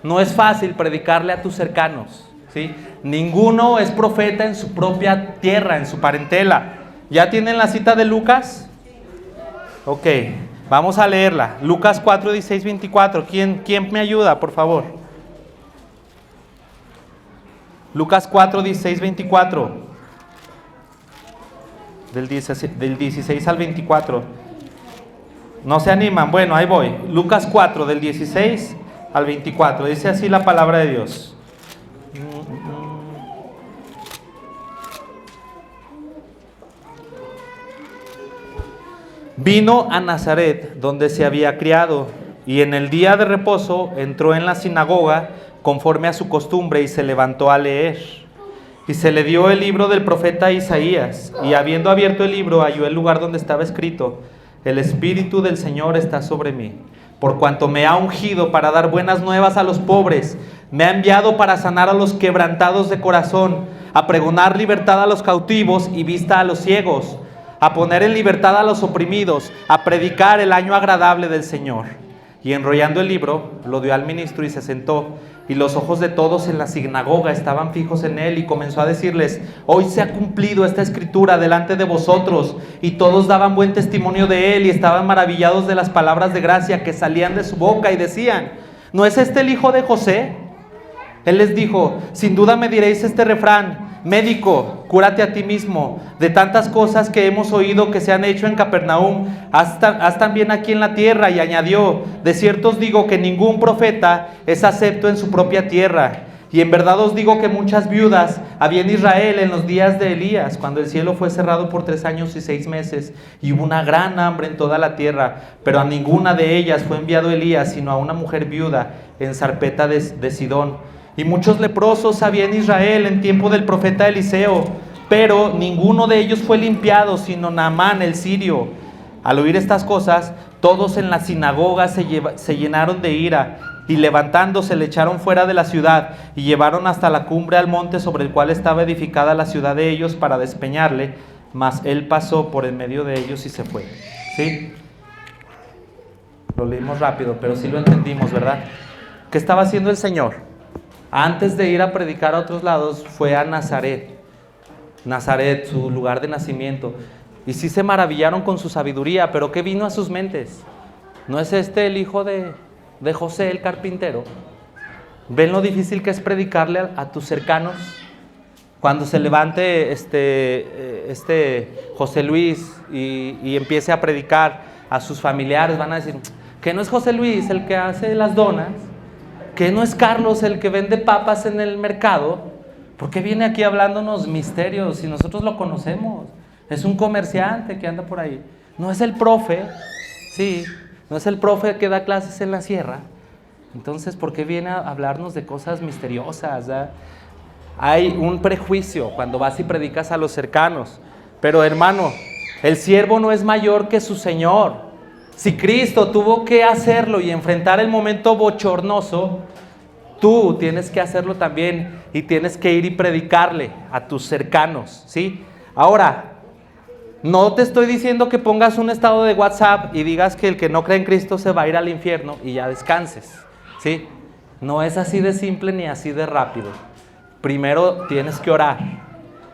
no es fácil predicarle a tus cercanos, ¿sí? Ninguno es profeta en su propia tierra, en su parentela. ¿Ya tienen la cita de Lucas? Ok, vamos a leerla. Lucas 4, 16, 24. ¿Quién me ayuda, por favor? Lucas 4, 16, 24. Del 16 al 24. No se animan. Bueno, ahí voy. Lucas 4, del 16 al 24. Dice así la palabra de Dios. Vino a Nazaret, donde se había criado, y en el día de reposo entró en la sinagoga conforme a su costumbre y se levantó a leer. Y se le dio el libro del profeta Isaías, y habiendo abierto el libro, halló el lugar donde estaba escrito: el Espíritu del Señor está sobre mí, por cuanto me ha ungido para dar buenas nuevas a los pobres, me ha enviado para sanar a los quebrantados de corazón, a pregonar libertad a los cautivos y vista a los ciegos, a poner en libertad a los oprimidos, a predicar el año agradable del Señor. Y enrollando el libro, lo dio al ministro y se sentó. Y los ojos de todos en la sinagoga estaban fijos en él, y comenzó a decirles: hoy se ha cumplido esta escritura delante de vosotros. Y todos daban buen testimonio de él y estaban maravillados de las palabras de gracia que salían de su boca, y decían: ¿no es este el hijo de José? Él les dijo: sin duda me diréis este refrán: médico, cúrate a ti mismo. De tantas cosas que hemos oído que se han hecho en Capernaum, haz también aquí en la tierra. Y añadió: de cierto os digo que ningún profeta es acepto en su propia tierra. Y en verdad os digo que muchas viudas había en Israel en los días de Elías, cuando el cielo fue cerrado por 3 años y 6 meses, y hubo una gran hambre en toda la tierra. Pero a ninguna de ellas fue enviado Elías, sino a una mujer viuda en Sarepta de Sidón. Y muchos leprosos había en Israel en tiempo del profeta Eliseo, pero ninguno de ellos fue limpiado, sino Naamán el sirio. Al oír estas cosas, todos en la sinagoga se llenaron de ira, y levantándose le echaron fuera de la ciudad, y llevaron hasta la cumbre al monte sobre el cual estaba edificada la ciudad de ellos, para despeñarle. Mas él pasó por en medio de ellos y se fue. ¿Sí? Lo leímos rápido, pero sí lo entendimos, ¿verdad? ¿Qué estaba haciendo el Señor? Antes de ir a predicar a otros lados, fue a Nazaret. Nazaret, su lugar de nacimiento. Y sí se maravillaron con su sabiduría, pero ¿qué vino a sus mentes? ¿No es este el hijo de José el carpintero? ¿Ven lo difícil que es predicarle a tus cercanos? Cuando se levante José Luis y empiece a predicar a sus familiares, van a decir: ¿que no es José Luis el que hace las donas? ¿Que no es Carlos el que vende papas en el mercado? ¿Por qué viene aquí hablándonos misterios si nosotros lo conocemos? Es un comerciante que anda por ahí. No es el profe, sí, no es el profe que da clases en la sierra. Entonces, ¿por qué viene a hablarnos de cosas misteriosas? Hay un prejuicio cuando vas y predicas a los cercanos. Pero hermano, el siervo no es mayor que su Señor. Si Cristo tuvo que hacerlo y enfrentar el momento bochornoso, tú tienes que hacerlo también, y tienes que ir y predicarle a tus cercanos, ¿sí? Ahora, no te estoy diciendo que pongas un estado de WhatsApp y digas que el que no cree en Cristo se va a ir al infierno y ya descanses, ¿sí? No es así de simple ni así de rápido. Primero tienes que orar,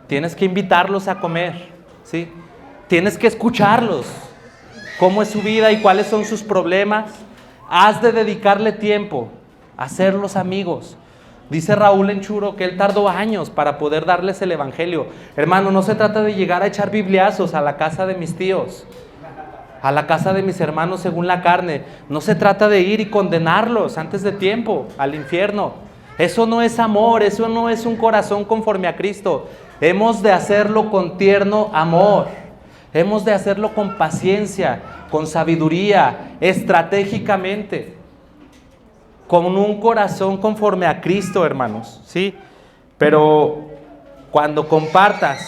tienes que invitarlos a comer, ¿sí? Tienes que escucharlos. ¿Cómo es su vida y cuáles son sus problemas? Has de dedicarle tiempo a hacerlos amigos. Dice Raúl Enchuro que él tardó años para poder darles el evangelio. Hermano, no se trata de llegar a echar bibliazos a la casa de mis tíos, a la casa de mis hermanos según la carne. No se trata de ir y condenarlos antes de tiempo al infierno. Eso no es amor, eso no es un corazón conforme a Cristo. Hemos de hacerlo con tierno amor. Hemos de hacerlo con paciencia, con sabiduría, estratégicamente, con un corazón conforme a Cristo, hermanos, ¿sí? Pero cuando compartas,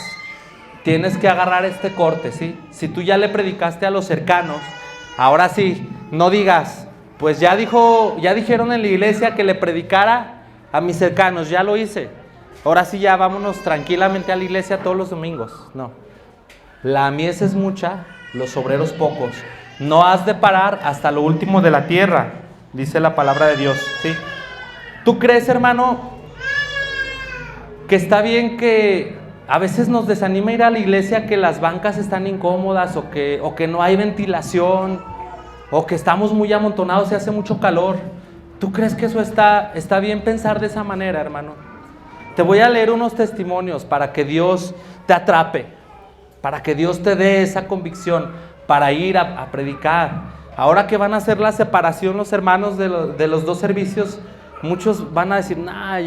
tienes que agarrar este corte, ¿sí? Si tú ya le predicaste a los cercanos, ahora sí, no digas: pues ya dijeron en la iglesia que le predicara a mis cercanos, ya lo hice. Ahora sí ya vámonos tranquilamente a la iglesia todos los domingos. No. La mies es mucha, los obreros pocos. No has de parar hasta lo último de la tierra, dice la palabra de Dios, ¿sí? ¿Tú crees, hermano, que está bien que a veces nos desanima ir a la iglesia, que las bancas están incómodas, o que no hay ventilación, o que estamos muy amontonados y hace mucho calor? ¿Tú crees que eso está bien pensar de esa manera, hermano? Te voy a leer unos testimonios para que Dios te atrape, para que Dios te dé esa convicción para ir a predicar. Ahora que van a hacer la separación los hermanos de los dos servicios, muchos van a decir: nah,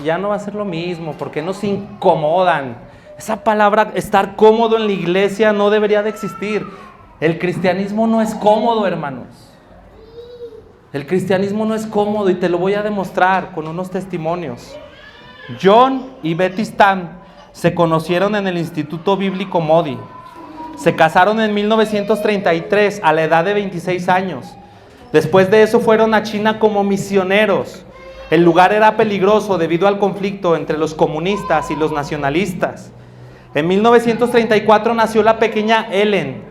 ya no va a ser lo mismo, porque nos incomodan. Esa palabra, estar cómodo en la iglesia, no debería de existir. El cristianismo no es cómodo, hermanos. El cristianismo no es cómodo, y te lo voy a demostrar con unos testimonios. John y Betty Stam se conocieron en el Instituto Bíblico Moody. Se casaron en 1933 a la edad de 26 años. Después de eso fueron a China como misioneros. El lugar era peligroso debido al conflicto entre los comunistas y los nacionalistas. En 1934 nació la pequeña Ellen.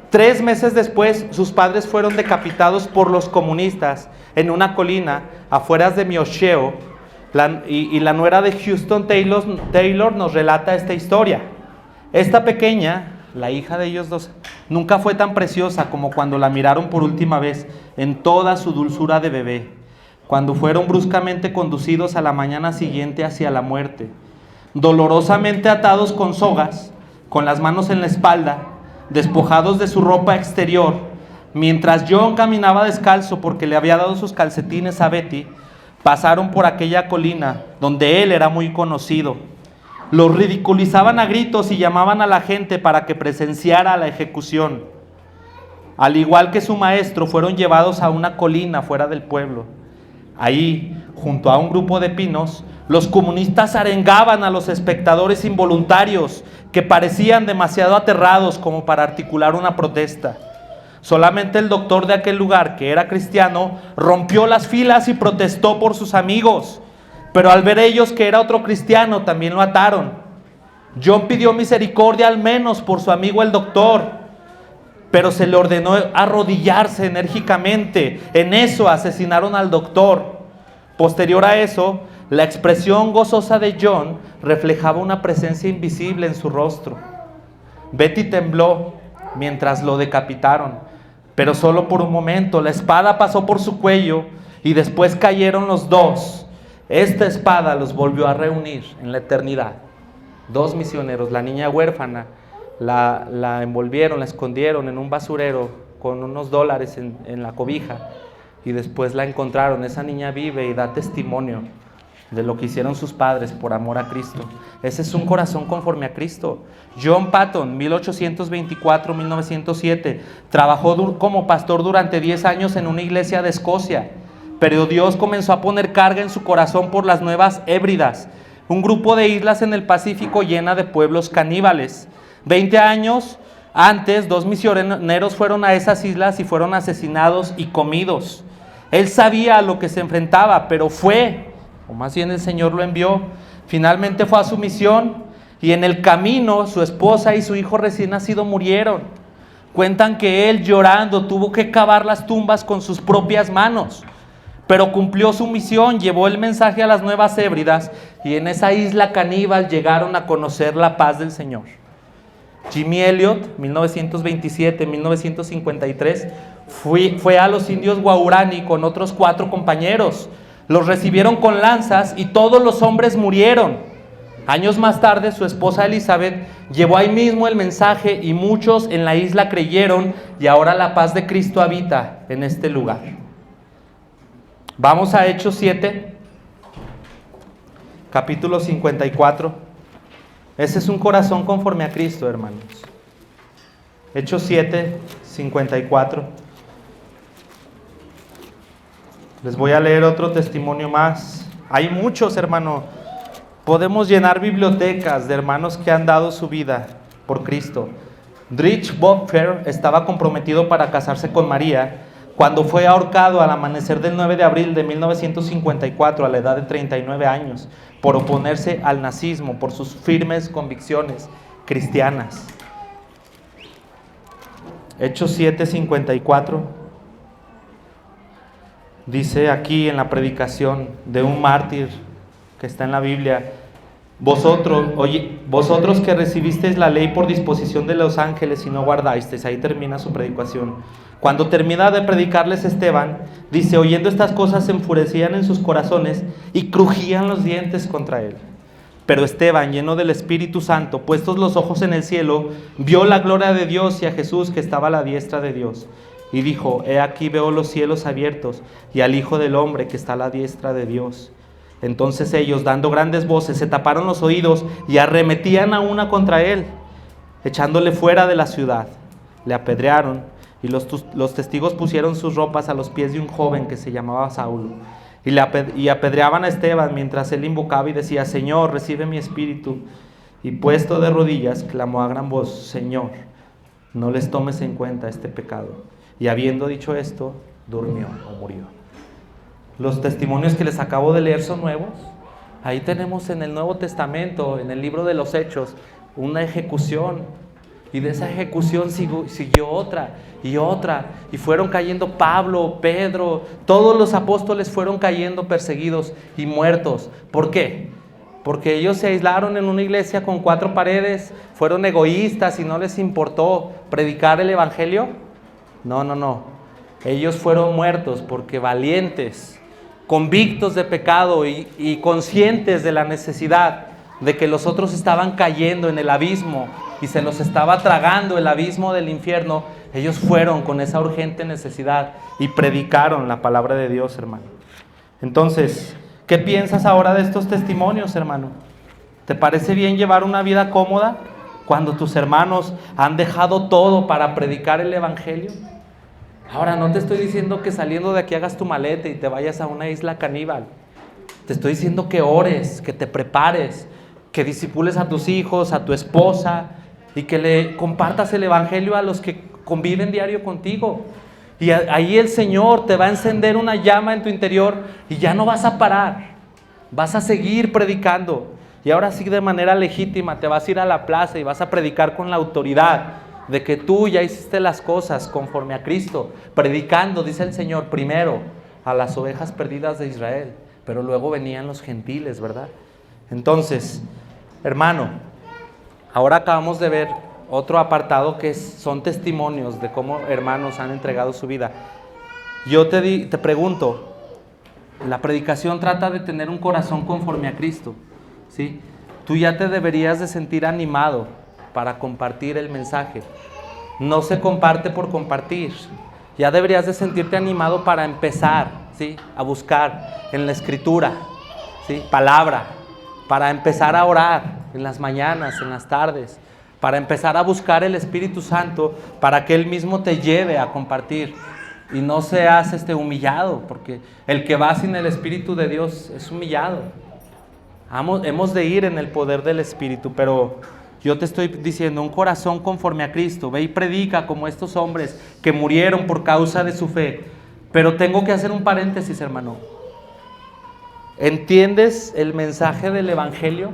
3 meses después, sus padres fueron decapitados por los comunistas en una colina afueras de Myosheo. Y la nuera de Houston Taylor nos relata esta historia. Esta pequeña, la hija de ellos dos, nunca fue tan preciosa como cuando la miraron por última vez en toda su dulzura de bebé, cuando fueron bruscamente conducidos a la mañana siguiente hacia la muerte, dolorosamente atados con sogas, con las manos en la espalda, despojados de su ropa exterior, mientras John caminaba descalzo porque le había dado sus calcetines a Betty. Pasaron por aquella colina donde él era muy conocido. Los ridiculizaban a gritos y llamaban a la gente para que presenciara la ejecución. Al igual que su maestro, fueron llevados a una colina fuera del pueblo. Ahí, junto a un grupo de pinos, los comunistas arengaban a los espectadores involuntarios que parecían demasiado aterrados como para articular una protesta. Solamente el doctor de aquel lugar, que era cristiano, rompió las filas y protestó por sus amigos. Pero al ver ellos que era otro cristiano, también lo ataron. John pidió misericordia al menos por su amigo el doctor, pero se le ordenó arrodillarse enérgicamente. En eso asesinaron al doctor. Posterior a eso, la expresión gozosa de John reflejaba una presencia invisible en su rostro. Betty tembló mientras lo decapitaron, pero solo por un momento. La espada pasó por su cuello y después cayeron los dos. Esta espada los volvió a reunir en la eternidad. 2 misioneros, la niña huérfana, la envolvieron, la escondieron en un basurero con unos dólares en la cobija, y después la encontraron. Esa niña vive y da testimonio de lo que hicieron sus padres por amor a Cristo. Ese es un corazón conforme a Cristo. John Patton, 1824-1907, trabajó como pastor durante 10 años en una iglesia de Escocia, pero Dios comenzó a poner carga en su corazón por las Nuevas Hébridas, un grupo de islas en el Pacífico llena de pueblos caníbales. 20 años antes, 2 misioneros fueron a esas islas y fueron asesinados y comidos. Él sabía a lo que se enfrentaba, pero fue, o más bien el Señor lo envió. Finalmente fue a su misión y en el camino su esposa y su hijo recién nacido murieron. Cuentan que él, llorando, tuvo que cavar las tumbas con sus propias manos, pero cumplió su misión, llevó el mensaje a las Nuevas Hébridas y en esa isla caníbal llegaron a conocer la paz del Señor. Jimmy Elliot, 1927-1953, fue a los indios Guaurani con otros 4 compañeros. Los recibieron con lanzas y todos los hombres murieron. Años más tarde, su esposa Elizabeth llevó ahí mismo el mensaje y muchos en la isla creyeron, y ahora la paz de Cristo habita en este lugar. Vamos a Hechos 7, capítulo 54. Ese es un corazón conforme a Cristo, hermanos. Hechos 7, 54. Les voy a leer otro testimonio más. Hay muchos, hermano. Podemos llenar bibliotecas de hermanos que han dado su vida por Cristo. Dietrich Bonhoeffer estaba comprometido para casarse con María cuando fue ahorcado al amanecer del 9 de abril de 1954 a la edad de 39 años por oponerse al nazismo, por sus firmes convicciones cristianas. Hechos 7:54 dice aquí en la predicación de un mártir que está en la Biblia: vosotros que recibisteis la ley por disposición de los ángeles y no guardasteis. Ahí termina su predicación. Cuando termina de predicarles Esteban, dice: oyendo estas cosas se enfurecían en sus corazones y crujían los dientes contra él. Pero Esteban, lleno del Espíritu Santo, puestos los ojos en el cielo, vio la gloria de Dios y a Jesús que estaba a la diestra de Dios. Y dijo: he aquí veo los cielos abiertos y al Hijo del Hombre que está a la diestra de Dios. Entonces ellos, dando grandes voces, se taparon los oídos y arremetían a una contra él, echándole fuera de la ciudad. Le apedrearon y los testigos pusieron sus ropas a los pies de un joven que se llamaba Saulo. Y apedreaban a Esteban mientras él invocaba y decía: Señor, recibe mi espíritu. Y puesto de rodillas, clamó a gran voz: Señor, no les tomes en cuenta este pecado. Y habiendo dicho esto, durmió o murió. Los testimonios que les acabo de leer son nuevos. Ahí tenemos en el Nuevo Testamento, en el libro de los Hechos, una ejecución. Y de esa ejecución siguió otra y otra. Y fueron cayendo Pablo, Pedro, todos los apóstoles fueron cayendo perseguidos y muertos. ¿Por qué? Porque ellos se aislaron en una iglesia con 4 paredes, fueron egoístas y no les importó predicar el evangelio. No. Ellos fueron muertos porque valientes, convictos de pecado y conscientes de la necesidad de que los otros estaban cayendo en el abismo y se los estaba tragando el abismo del infierno, ellos fueron con esa urgente necesidad y predicaron la palabra de Dios, hermano. Entonces, ¿qué piensas ahora de estos testimonios, hermano? ¿Te parece bien llevar una vida cómoda cuando tus hermanos han dejado todo para predicar el evangelio? Ahora, no te estoy diciendo que saliendo de aquí hagas tu maleta y te vayas a una isla caníbal. Te estoy diciendo que ores, que te prepares, que discipules a tus hijos, a tu esposa y que le compartas el evangelio a los que conviven diario contigo. Y ahí el Señor te va a encender una llama en tu interior y ya no vas a parar. Vas a seguir predicando. Y ahora sí, de manera legítima, te vas a ir a la plaza y vas a predicar con la autoridad de que tú ya hiciste las cosas conforme a Cristo, predicando, dice el Señor, primero a las ovejas perdidas de Israel, pero luego venían los gentiles, ¿verdad? Entonces, hermano, ahora acabamos de ver otro apartado que son testimonios de cómo hermanos han entregado su vida. Yo te pregunto, la predicación trata de tener un corazón conforme a Cristo, ¿sí? Tú ya te deberías de sentir animado para compartir el mensaje. No se comparte por compartir. Ya deberías de sentirte animado para empezar, ¿sí?, a buscar en la Escritura, ¿sí?, palabra, para empezar a orar en las mañanas, en las tardes, para empezar a buscar el Espíritu Santo para que Él mismo te lleve a compartir y no seas humillado, porque el que va sin el Espíritu de Dios es humillado. Hemos de ir en el poder del Espíritu, pero yo te estoy diciendo, un corazón conforme a Cristo. Ve y predica como estos hombres que murieron por causa de su fe. Pero tengo que hacer un paréntesis, hermano. ¿Entiendes el mensaje del Evangelio?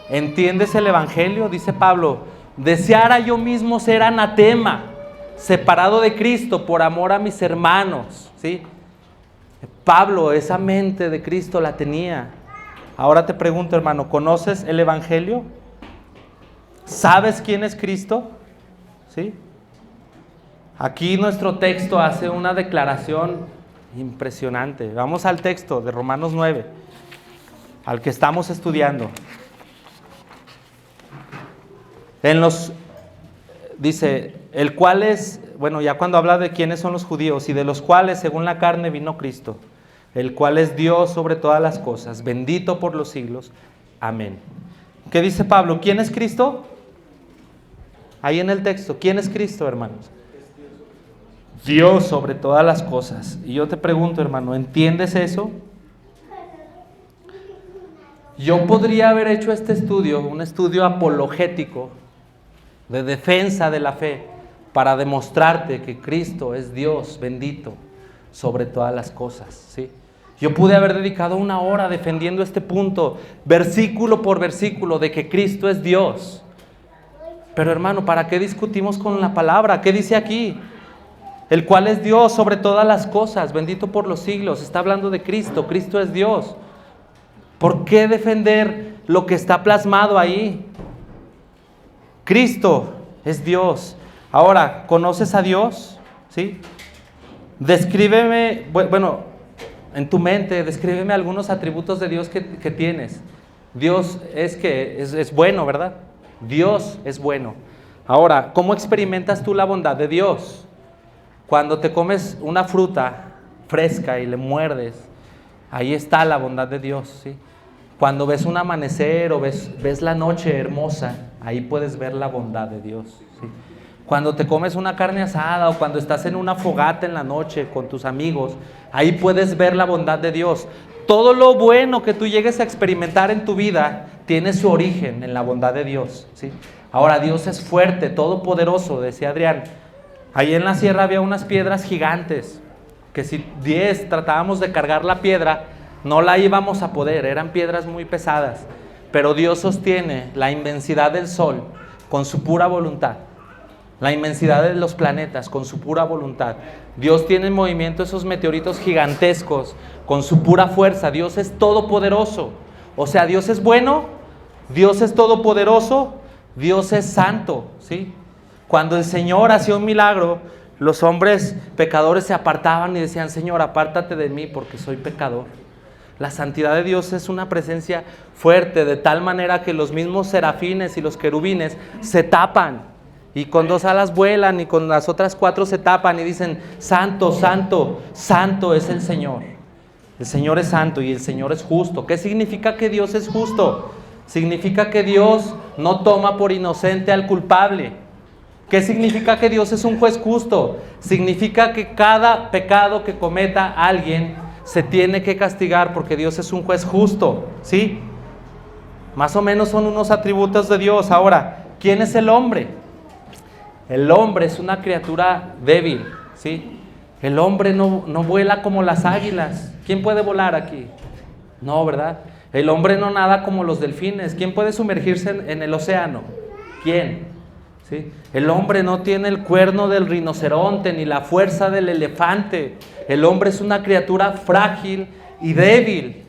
¿Entiendes el Evangelio? Dice Pablo, deseara yo mismo ser anatema, separado de Cristo por amor a mis hermanos, ¿sí? Pablo, esa mente de Cristo la tenía. Ahora te pregunto, hermano, ¿conoces el Evangelio? ¿Sabes quién es Cristo? ¿Sí? Aquí nuestro texto hace una declaración impresionante. Vamos al texto de Romanos 9, al que estamos estudiando. Dice, el cual es, bueno, ya cuando habla de quiénes son los judíos, y de los cuales según la carne vino Cristo, el cual es Dios sobre todas las cosas, bendito por los siglos. Amén. ¿Qué dice Pablo? ¿Quién es Cristo? Ahí en el texto, ¿quién es Cristo, hermanos? Dios sobre todas las cosas. Y yo te pregunto, hermano, ¿entiendes eso? Yo podría haber hecho este estudio, un estudio apologético, de defensa de la fe, para demostrarte que Cristo es Dios bendito sobre todas las cosas, ¿sí? Yo pude haber dedicado 1 hora defendiendo este punto, versículo por versículo, de que Cristo es Dios. Pero hermano, ¿para qué discutimos con la palabra? ¿Qué dice aquí? El cual es Dios sobre todas las cosas, bendito por los siglos. Está hablando de Cristo, Cristo es Dios. ¿Por qué defender lo que está plasmado ahí? Cristo es Dios. Ahora, ¿conoces a Dios? ¿Sí? Descríbeme, bueno, en tu mente, descríbeme algunos atributos de Dios que tienes. Dios es bueno, ¿verdad? Dios es bueno. Ahora, ¿cómo experimentas tú la bondad de Dios? Cuando te comes una fruta fresca y le muerdes, ahí está la bondad de Dios, ¿sí? Cuando ves un amanecer o ves la noche hermosa, ahí puedes ver la bondad de Dios, ¿sí? Cuando te comes una carne asada o cuando estás en una fogata en la noche con tus amigos, ahí puedes ver la bondad de Dios. Todo lo bueno que tú llegues a experimentar en tu vida tiene su origen en la bondad de Dios, ¿sí? Ahora, Dios es fuerte, todopoderoso, decía Adrián. Ahí en la sierra había unas piedras gigantes, que si 10 tratábamos de cargar la piedra, no la íbamos a poder, eran piedras muy pesadas. Pero Dios sostiene la inmensidad del sol con su pura voluntad, la inmensidad de los planetas con su pura voluntad. Dios tiene en movimiento esos meteoritos gigantescos con su pura fuerza. Dios es todopoderoso. O sea, Dios es bueno, Dios es todopoderoso, Dios es santo, ¿sí? Cuando el Señor hacía un milagro, los hombres pecadores se apartaban y decían: Señor, apártate de mí porque soy pecador. La santidad de Dios es una presencia fuerte, de tal manera que los mismos serafines y los querubines se tapan y con 2 alas vuelan y con las otras 4 se tapan y dicen: santo, santo, santo es el Señor. El Señor es santo y el Señor es justo. ¿Qué significa que Dios es justo? Significa que Dios no toma por inocente al culpable. ¿Qué significa que Dios es un juez justo? Significa que cada pecado que cometa alguien se tiene que castigar porque Dios es un juez justo, ¿sí? Más o menos son unos atributos de Dios. Ahora, ¿quién es el hombre? El hombre es una criatura débil, ¿sí? El hombre no vuela como las águilas. ¿Quién puede volar aquí? No, ¿verdad? El hombre no nada como los delfines. ¿Quién puede sumergirse en el océano? ¿Quién? ¿Sí? El hombre no tiene el cuerno del rinoceronte ni la fuerza del elefante. El hombre es una criatura frágil y débil.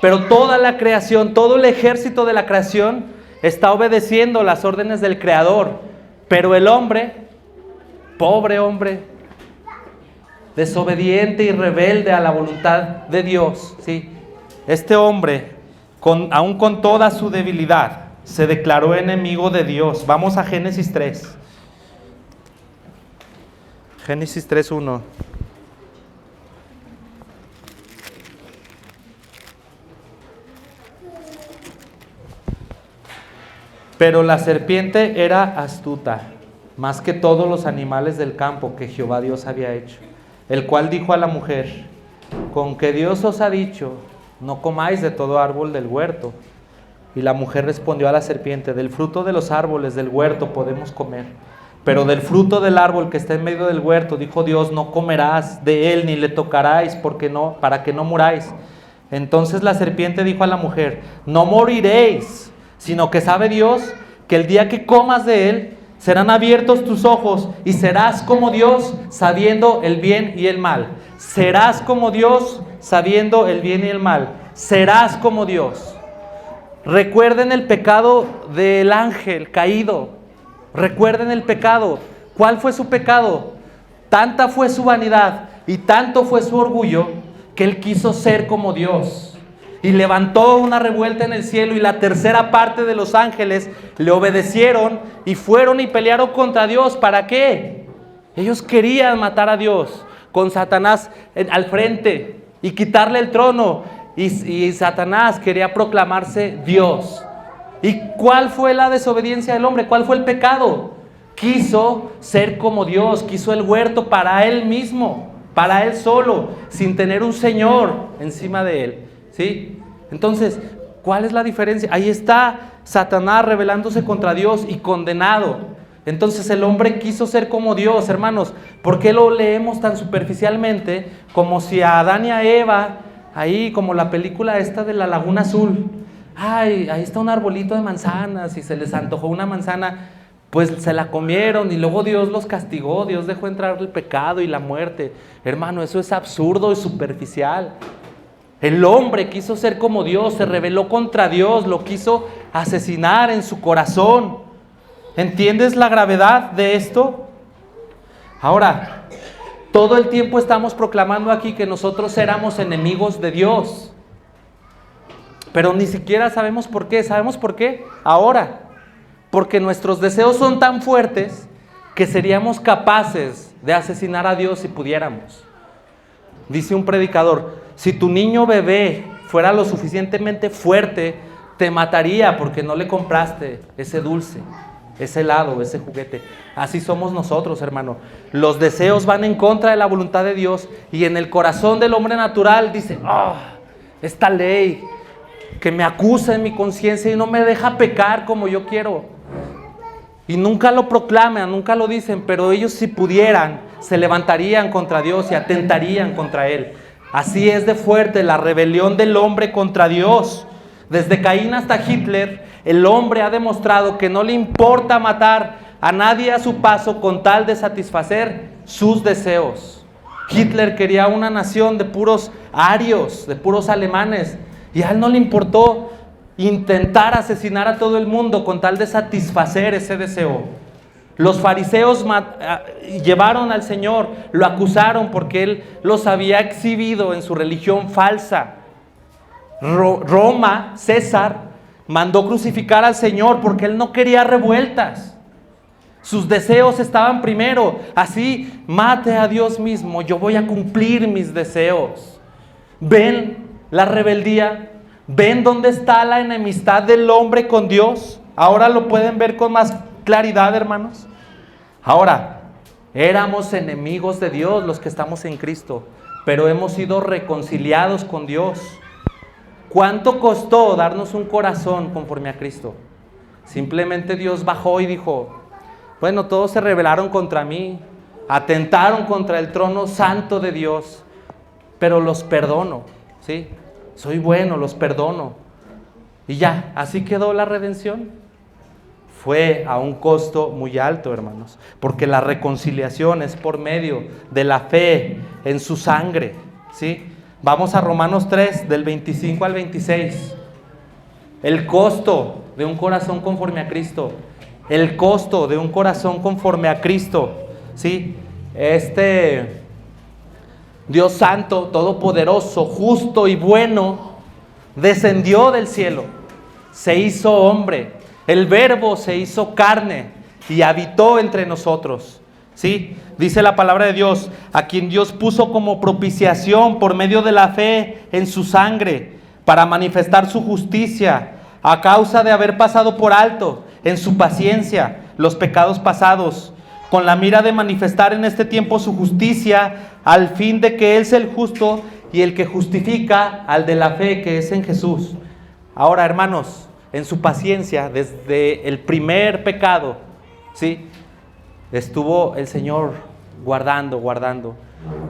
Pero toda la creación, todo el ejército de la creación está obedeciendo las órdenes del Creador. Pero el hombre, pobre hombre, desobediente y rebelde a la voluntad de Dios, ¿sí? Este hombre, aún con toda su debilidad, se declaró enemigo de Dios. Vamos a Génesis 3. Génesis 3:1. Pero la serpiente era astuta, más que todos los animales del campo que Jehová Dios había hecho, el cual dijo a la mujer: con que Dios os ha dicho, no comáis de todo árbol del huerto. Y la mujer respondió a la serpiente: del fruto de los árboles del huerto podemos comer, pero del fruto del árbol que está en medio del huerto, dijo Dios, no comerás de él ni le tocaráis, para que no muráis. Entonces la serpiente dijo a la mujer: no moriréis, sino que sabe Dios que el día que comas de él, serán abiertos tus ojos y serás como Dios, sabiendo el bien y el mal. Serás como Dios, sabiendo el bien y el mal. Serás como Dios. Recuerden el pecado del ángel caído. Recuerden el pecado. ¿Cuál fue su pecado? Tanta fue su vanidad y tanto fue su orgullo que él quiso ser como Dios. Y levantó una revuelta en el cielo y la tercera parte de los ángeles le obedecieron y fueron y pelearon contra Dios. ¿Para qué? Ellos querían matar a Dios con Satanás al frente y quitarle el trono. Y Satanás quería proclamarse Dios. ¿Y cuál fue la desobediencia del hombre? ¿Cuál fue el pecado? Quiso ser como Dios, quiso el huerto para él mismo, para él solo, sin tener un Señor encima de él, ¿sí? Entonces, ¿cuál es la diferencia? Ahí está Satanás rebelándose contra Dios y condenado. Entonces el hombre quiso ser como Dios, hermanos. ¿Por qué lo leemos tan superficialmente? Como si a Adán y a Eva, ahí como la película esta de la Laguna Azul, ay, ahí está un arbolito de manzanas y se les antojó una manzana, pues se la comieron y luego Dios los castigó, Dios dejó entrar el pecado y la muerte. Hermano, eso es absurdo y superficial. El hombre quiso ser como Dios, se rebeló contra Dios, lo quiso asesinar en su corazón. ¿Entiendes la gravedad de esto? Ahora, todo el tiempo estamos proclamando aquí que nosotros éramos enemigos de Dios, pero ni siquiera sabemos por qué. ¿Sabemos por qué? Ahora, porque nuestros deseos son tan fuertes que seríamos capaces de asesinar a Dios si pudiéramos. Dice un predicador: si tu niño bebé fuera lo suficientemente fuerte, te mataría porque no le compraste ese dulce, ese helado, ese juguete. Así somos nosotros, hermano. Los deseos van en contra de la voluntad de Dios y en el corazón del hombre natural dice: esta ley que me acusa en mi conciencia y no me deja pecar como yo quiero. Y nunca lo proclaman, nunca lo dicen, pero ellos si pudieran, se levantarían contra Dios y atentarían contra Él. Así es de fuerte la rebelión del hombre contra Dios. Desde Caín hasta Hitler, el hombre ha demostrado que no le importa matar a nadie a su paso con tal de satisfacer sus deseos. Hitler quería una nación de puros arios, de puros alemanes, y a él no le importó intentar asesinar a todo el mundo con tal de satisfacer ese deseo. Los fariseos llevaron al Señor, lo acusaron porque Él los había exhibido en su religión falsa. Roma, César, mandó crucificar al Señor porque Él no quería revueltas. Sus deseos estaban primero. Así, mate a Dios mismo, yo voy a cumplir mis deseos. ¿Ven la rebeldía? ¿Ven dónde está la enemistad del hombre con Dios? Ahora lo pueden ver con más claridad, hermanos. Ahora, éramos enemigos de Dios los que estamos en Cristo, pero hemos sido reconciliados con Dios. ¿Cuánto costó darnos un corazón conforme a Cristo? Simplemente Dios bajó y dijo, bueno, todos se rebelaron contra mí, atentaron contra el trono santo de Dios, pero los perdono, ¿sí? Soy bueno, los perdono. Y ya, así quedó la redención. Fue a un costo muy alto, hermanos, porque la reconciliación es por medio de la fe en su sangre, ¿sí? Vamos a Romanos 3, del 25 al 26. El costo de un corazón conforme a Cristo. El costo de un corazón conforme a Cristo, ¿sí? Dios santo, todopoderoso, justo y bueno, descendió del cielo, se hizo hombre, el verbo se hizo carne y habitó entre nosotros, ¿sí? Dice la palabra de Dios, a quien Dios puso como propiciación por medio de la fe en su sangre, para manifestar su justicia, a causa de haber pasado por alto en su paciencia los pecados pasados, con la mira de manifestar en este tiempo su justicia, al fin de que Él es el justo y el que justifica al de la fe que es en Jesús. Ahora, hermanos, en su paciencia, desde el primer pecado, ¿sí? Estuvo el Señor guardando.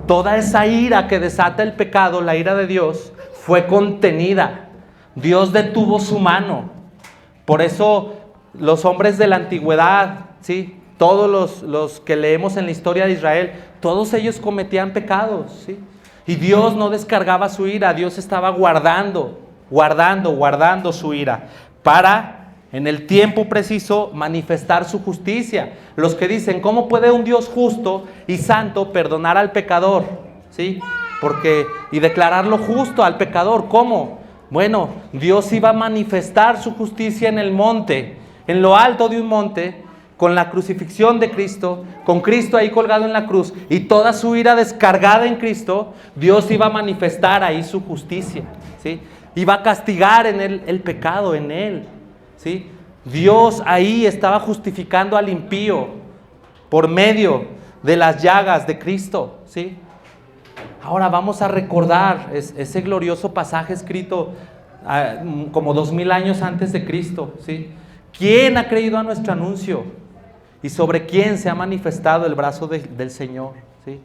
Toda esa ira que desata el pecado, la ira de Dios, fue contenida. Dios detuvo su mano. Por eso los hombres de la antigüedad, ¿sí? Todos los que leemos en la historia de Israel, todos ellos cometían pecados, ¿sí? Y Dios no descargaba su ira, Dios estaba guardando su ira para, en el tiempo preciso, manifestar su justicia. Los que dicen, ¿cómo puede un Dios justo y santo perdonar al pecador? ¿Sí? Y declararlo justo al pecador, ¿cómo? Bueno, Dios iba a manifestar su justicia en el monte, en lo alto de un monte, con la crucifixión de Cristo, con Cristo ahí colgado en la cruz y toda su ira descargada en Cristo. Dios iba a manifestar ahí su justicia, ¿sí? Iba a castigar en él el pecado, en Él, ¿sí? Dios ahí estaba justificando al impío por medio de las llagas de Cristo, ¿sí? Ahora vamos a recordar ese glorioso pasaje escrito como 2000 años antes de Cristo, ¿sí? ¿Quién ha creído a nuestro anuncio? ¿Y sobre quién se ha manifestado el brazo del Señor? ¿Sí?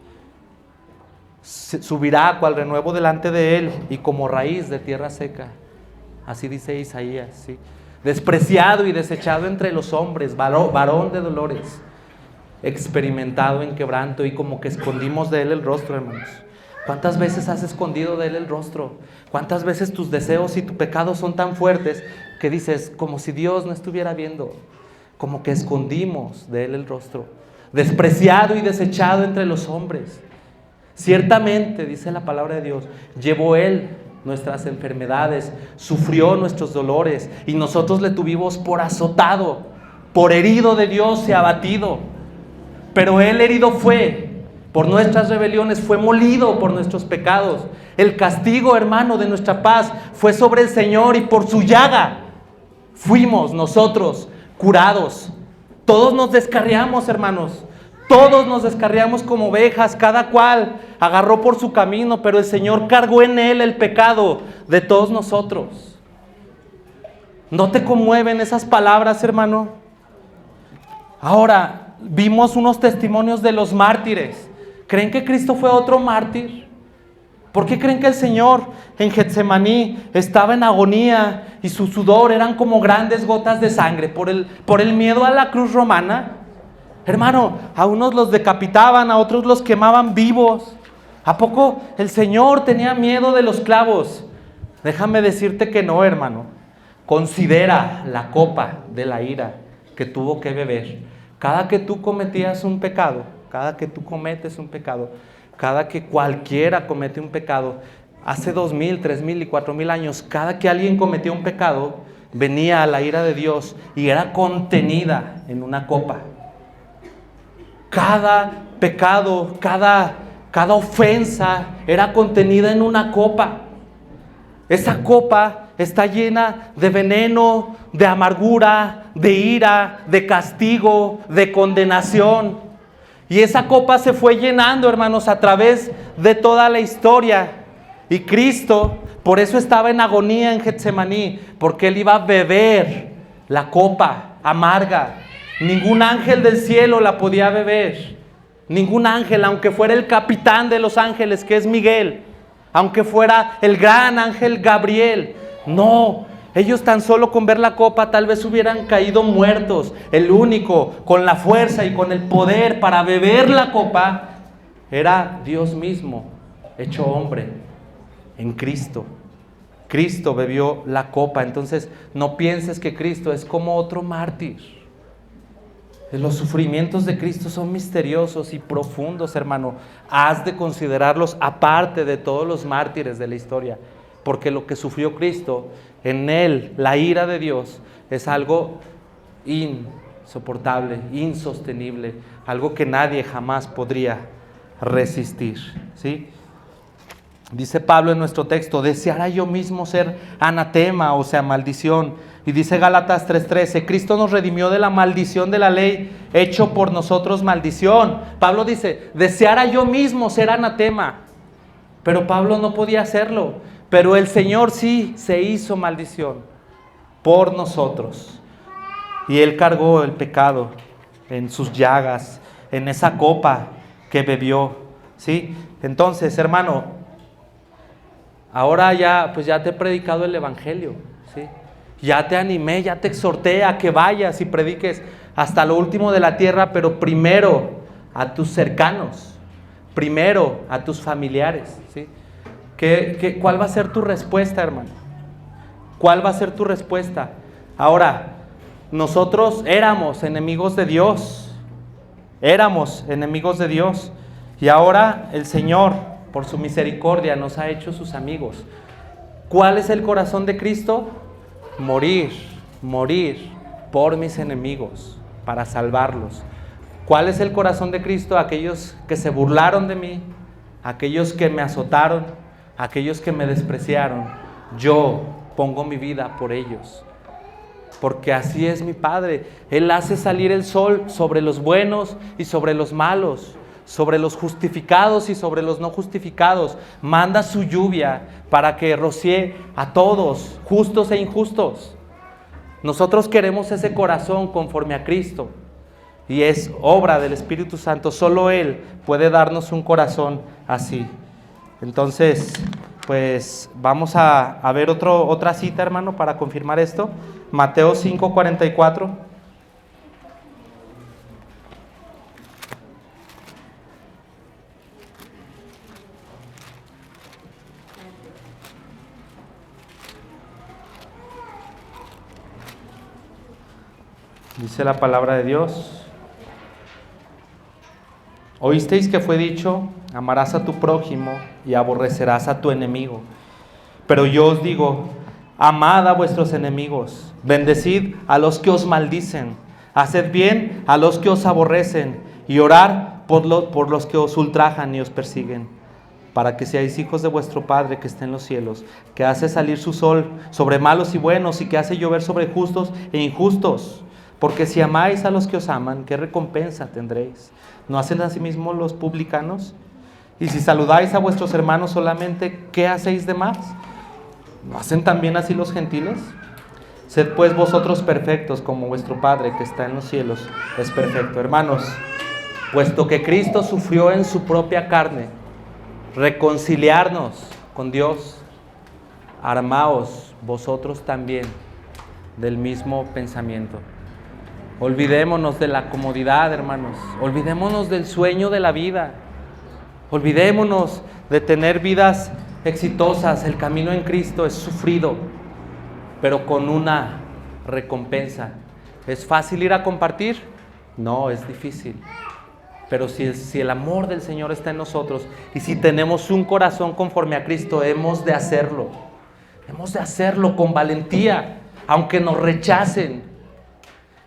Subirá cual renuevo delante de Él y como raíz de tierra seca. Así dice Isaías, ¿sí? Despreciado y desechado entre los hombres, varón de dolores, experimentado en quebranto, y como que escondimos de Él el rostro, hermanos. ¿Cuántas veces has escondido de Él el rostro? ¿Cuántas veces tus deseos y tu pecado son tan fuertes que dices, como si Dios no estuviera viendo? Como que escondimos de Él el rostro. Despreciado y desechado entre los hombres. Ciertamente, dice la palabra de Dios, llevó Él nuestras enfermedades, sufrió nuestros dolores, y nosotros le tuvimos por azotado, por herido de Dios y abatido. Pero Él herido fue por nuestras rebeliones, fue molido por nuestros pecados. El castigo, hermano, de nuestra paz fue sobre el Señor, y por su llaga fuimos nosotros curados. Todos nos descarriamos, hermanos. Todos nos descarriamos como ovejas, cada cual agarró por su camino, pero el Señor cargó en Él el pecado de todos nosotros. ¿No te conmueven esas palabras, hermano? Ahora, vimos unos testimonios de los mártires. ¿Creen que Cristo fue otro mártir? ¿Por qué creen que el Señor en Getsemaní estaba en agonía y su sudor eran como grandes gotas de sangre por el miedo a la cruz romana? Hermano, a unos los decapitaban, a otros los quemaban vivos. ¿A poco el Señor tenía miedo de los clavos? Déjame decirte que no, hermano. Considera la copa de la ira que tuvo que beber. Cada que tú cometías un pecado, cada que tú cometes un pecado, cada que cualquiera comete un pecado, hace 2000, 3000 y 4000 años, cada que alguien cometía un pecado, venía a la ira de Dios y era contenida en una copa. Cada pecado, cada ofensa era contenida en una copa. Esa copa está llena de veneno, de amargura, de ira, de castigo, de condenación. Y esa copa se fue llenando, hermanos, a través de toda la historia. Y Cristo, por eso estaba en agonía en Getsemaní, porque Él iba a beber la copa amarga. Ningún ángel del cielo la podía beber. Ningún ángel, aunque fuera el capitán de los ángeles, que es Miguel, aunque fuera el gran ángel Gabriel, no. Ellos tan solo con ver la copa tal vez hubieran caído muertos. El único con la fuerza y con el poder para beber la copa era Dios mismo, hecho hombre en Cristo. Cristo bebió la copa. Entonces no pienses que Cristo es como otro mártir. Los sufrimientos de Cristo son misteriosos y profundos, hermano. Has de considerarlos aparte de todos los mártires de la historia. Porque lo que sufrió Cristo, en Él, la ira de Dios, es algo insoportable, insostenible, algo que nadie jamás podría resistir, ¿sí? Dice Pablo en nuestro texto, deseara yo mismo ser anatema, o sea, maldición. Y dice Gálatas 3:13, Cristo nos redimió de la maldición de la ley, hecho por nosotros maldición. Pablo dice, deseara yo mismo ser anatema. Pero Pablo no podía hacerlo. Pero el Señor sí se hizo maldición por nosotros. Y Él cargó el pecado en sus llagas, en esa copa que bebió, ¿sí? Entonces, hermano, ahora ya te he predicado el evangelio, ¿sí? Ya te animé, ya te exhorté a que vayas y prediques hasta lo último de la tierra, pero primero a tus cercanos, primero a tus familiares, ¿sí? ¿Cuál va a ser tu respuesta, hermano? ¿Cuál va a ser tu respuesta? Ahora, nosotros éramos enemigos de Dios, y ahora el Señor, por su misericordia, nos ha hecho sus amigos. ¿Cuál es el corazón de Cristo? Morir por mis enemigos, para salvarlos. ¿Cuál es el corazón de Cristo? Aquellos que se burlaron de mí, aquellos que me azotaron, aquellos que me despreciaron. Yo pongo mi vida por ellos, porque así es mi Padre. Él hace salir el sol sobre los buenos y sobre los malos, sobre los justificados y sobre los no justificados. Manda su lluvia para que rocíe a todos, justos e injustos. Nosotros queremos ese corazón conforme a Cristo, y es obra del Espíritu Santo. Solo Él puede darnos un corazón así. Entonces, pues vamos a ver otra cita, hermano, para confirmar esto. Mateo 5:44. Dice la palabra de Dios: oísteis que fue dicho, amarás a tu prójimo y aborrecerás a tu enemigo. Pero yo os digo, amad a vuestros enemigos, bendecid a los que os maldicen, haced bien a los que os aborrecen, y orad por los que os ultrajan y os persiguen, para que seáis hijos de vuestro Padre que está en los cielos, que hace salir su sol sobre malos y buenos, y que hace llover sobre justos e injustos. Porque si amáis a los que os aman, ¿qué recompensa tendréis? ¿No hacen asimismo los publicanos? Y si saludáis a vuestros hermanos solamente, ¿qué hacéis de más? ¿No hacen también así los gentiles? Sed pues vosotros perfectos como vuestro Padre que está en los cielos es perfecto. Hermanos, puesto que Cristo sufrió en su propia carne, reconciliarnos con Dios, armaos vosotros también del mismo pensamiento. Olvidémonos de la comodidad, hermanos. Olvidémonos del sueño de la vida. Olvidémonos de tener vidas exitosas. El camino en Cristo es sufrido, pero con una recompensa. ¿Es fácil ir a compartir? No, es difícil. Pero si el amor del Señor está en nosotros y si tenemos un corazón conforme a Cristo, hemos de hacerlo. Hemos de hacerlo con valentía, aunque nos rechacen.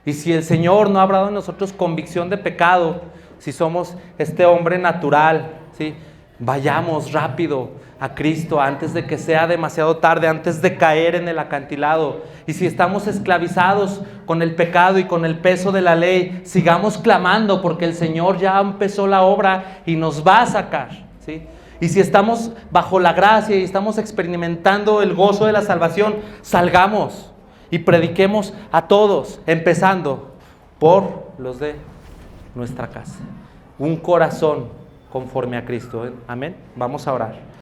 Y si el Señor no ha dado en nosotros convicción de pecado, si somos este hombre natural, ¿sí? Vayamos rápido a Cristo antes de que sea demasiado tarde, antes de caer en el acantilado. Y si estamos esclavizados con el pecado y con el peso de la ley, sigamos clamando porque el Señor ya empezó la obra y nos va a sacar, ¿sí? Y si estamos bajo la gracia y estamos experimentando el gozo de la salvación, salgamos y prediquemos a todos, empezando por los de nuestra casa. Un corazón conforme a Cristo, ¿eh? Amén. Vamos a orar.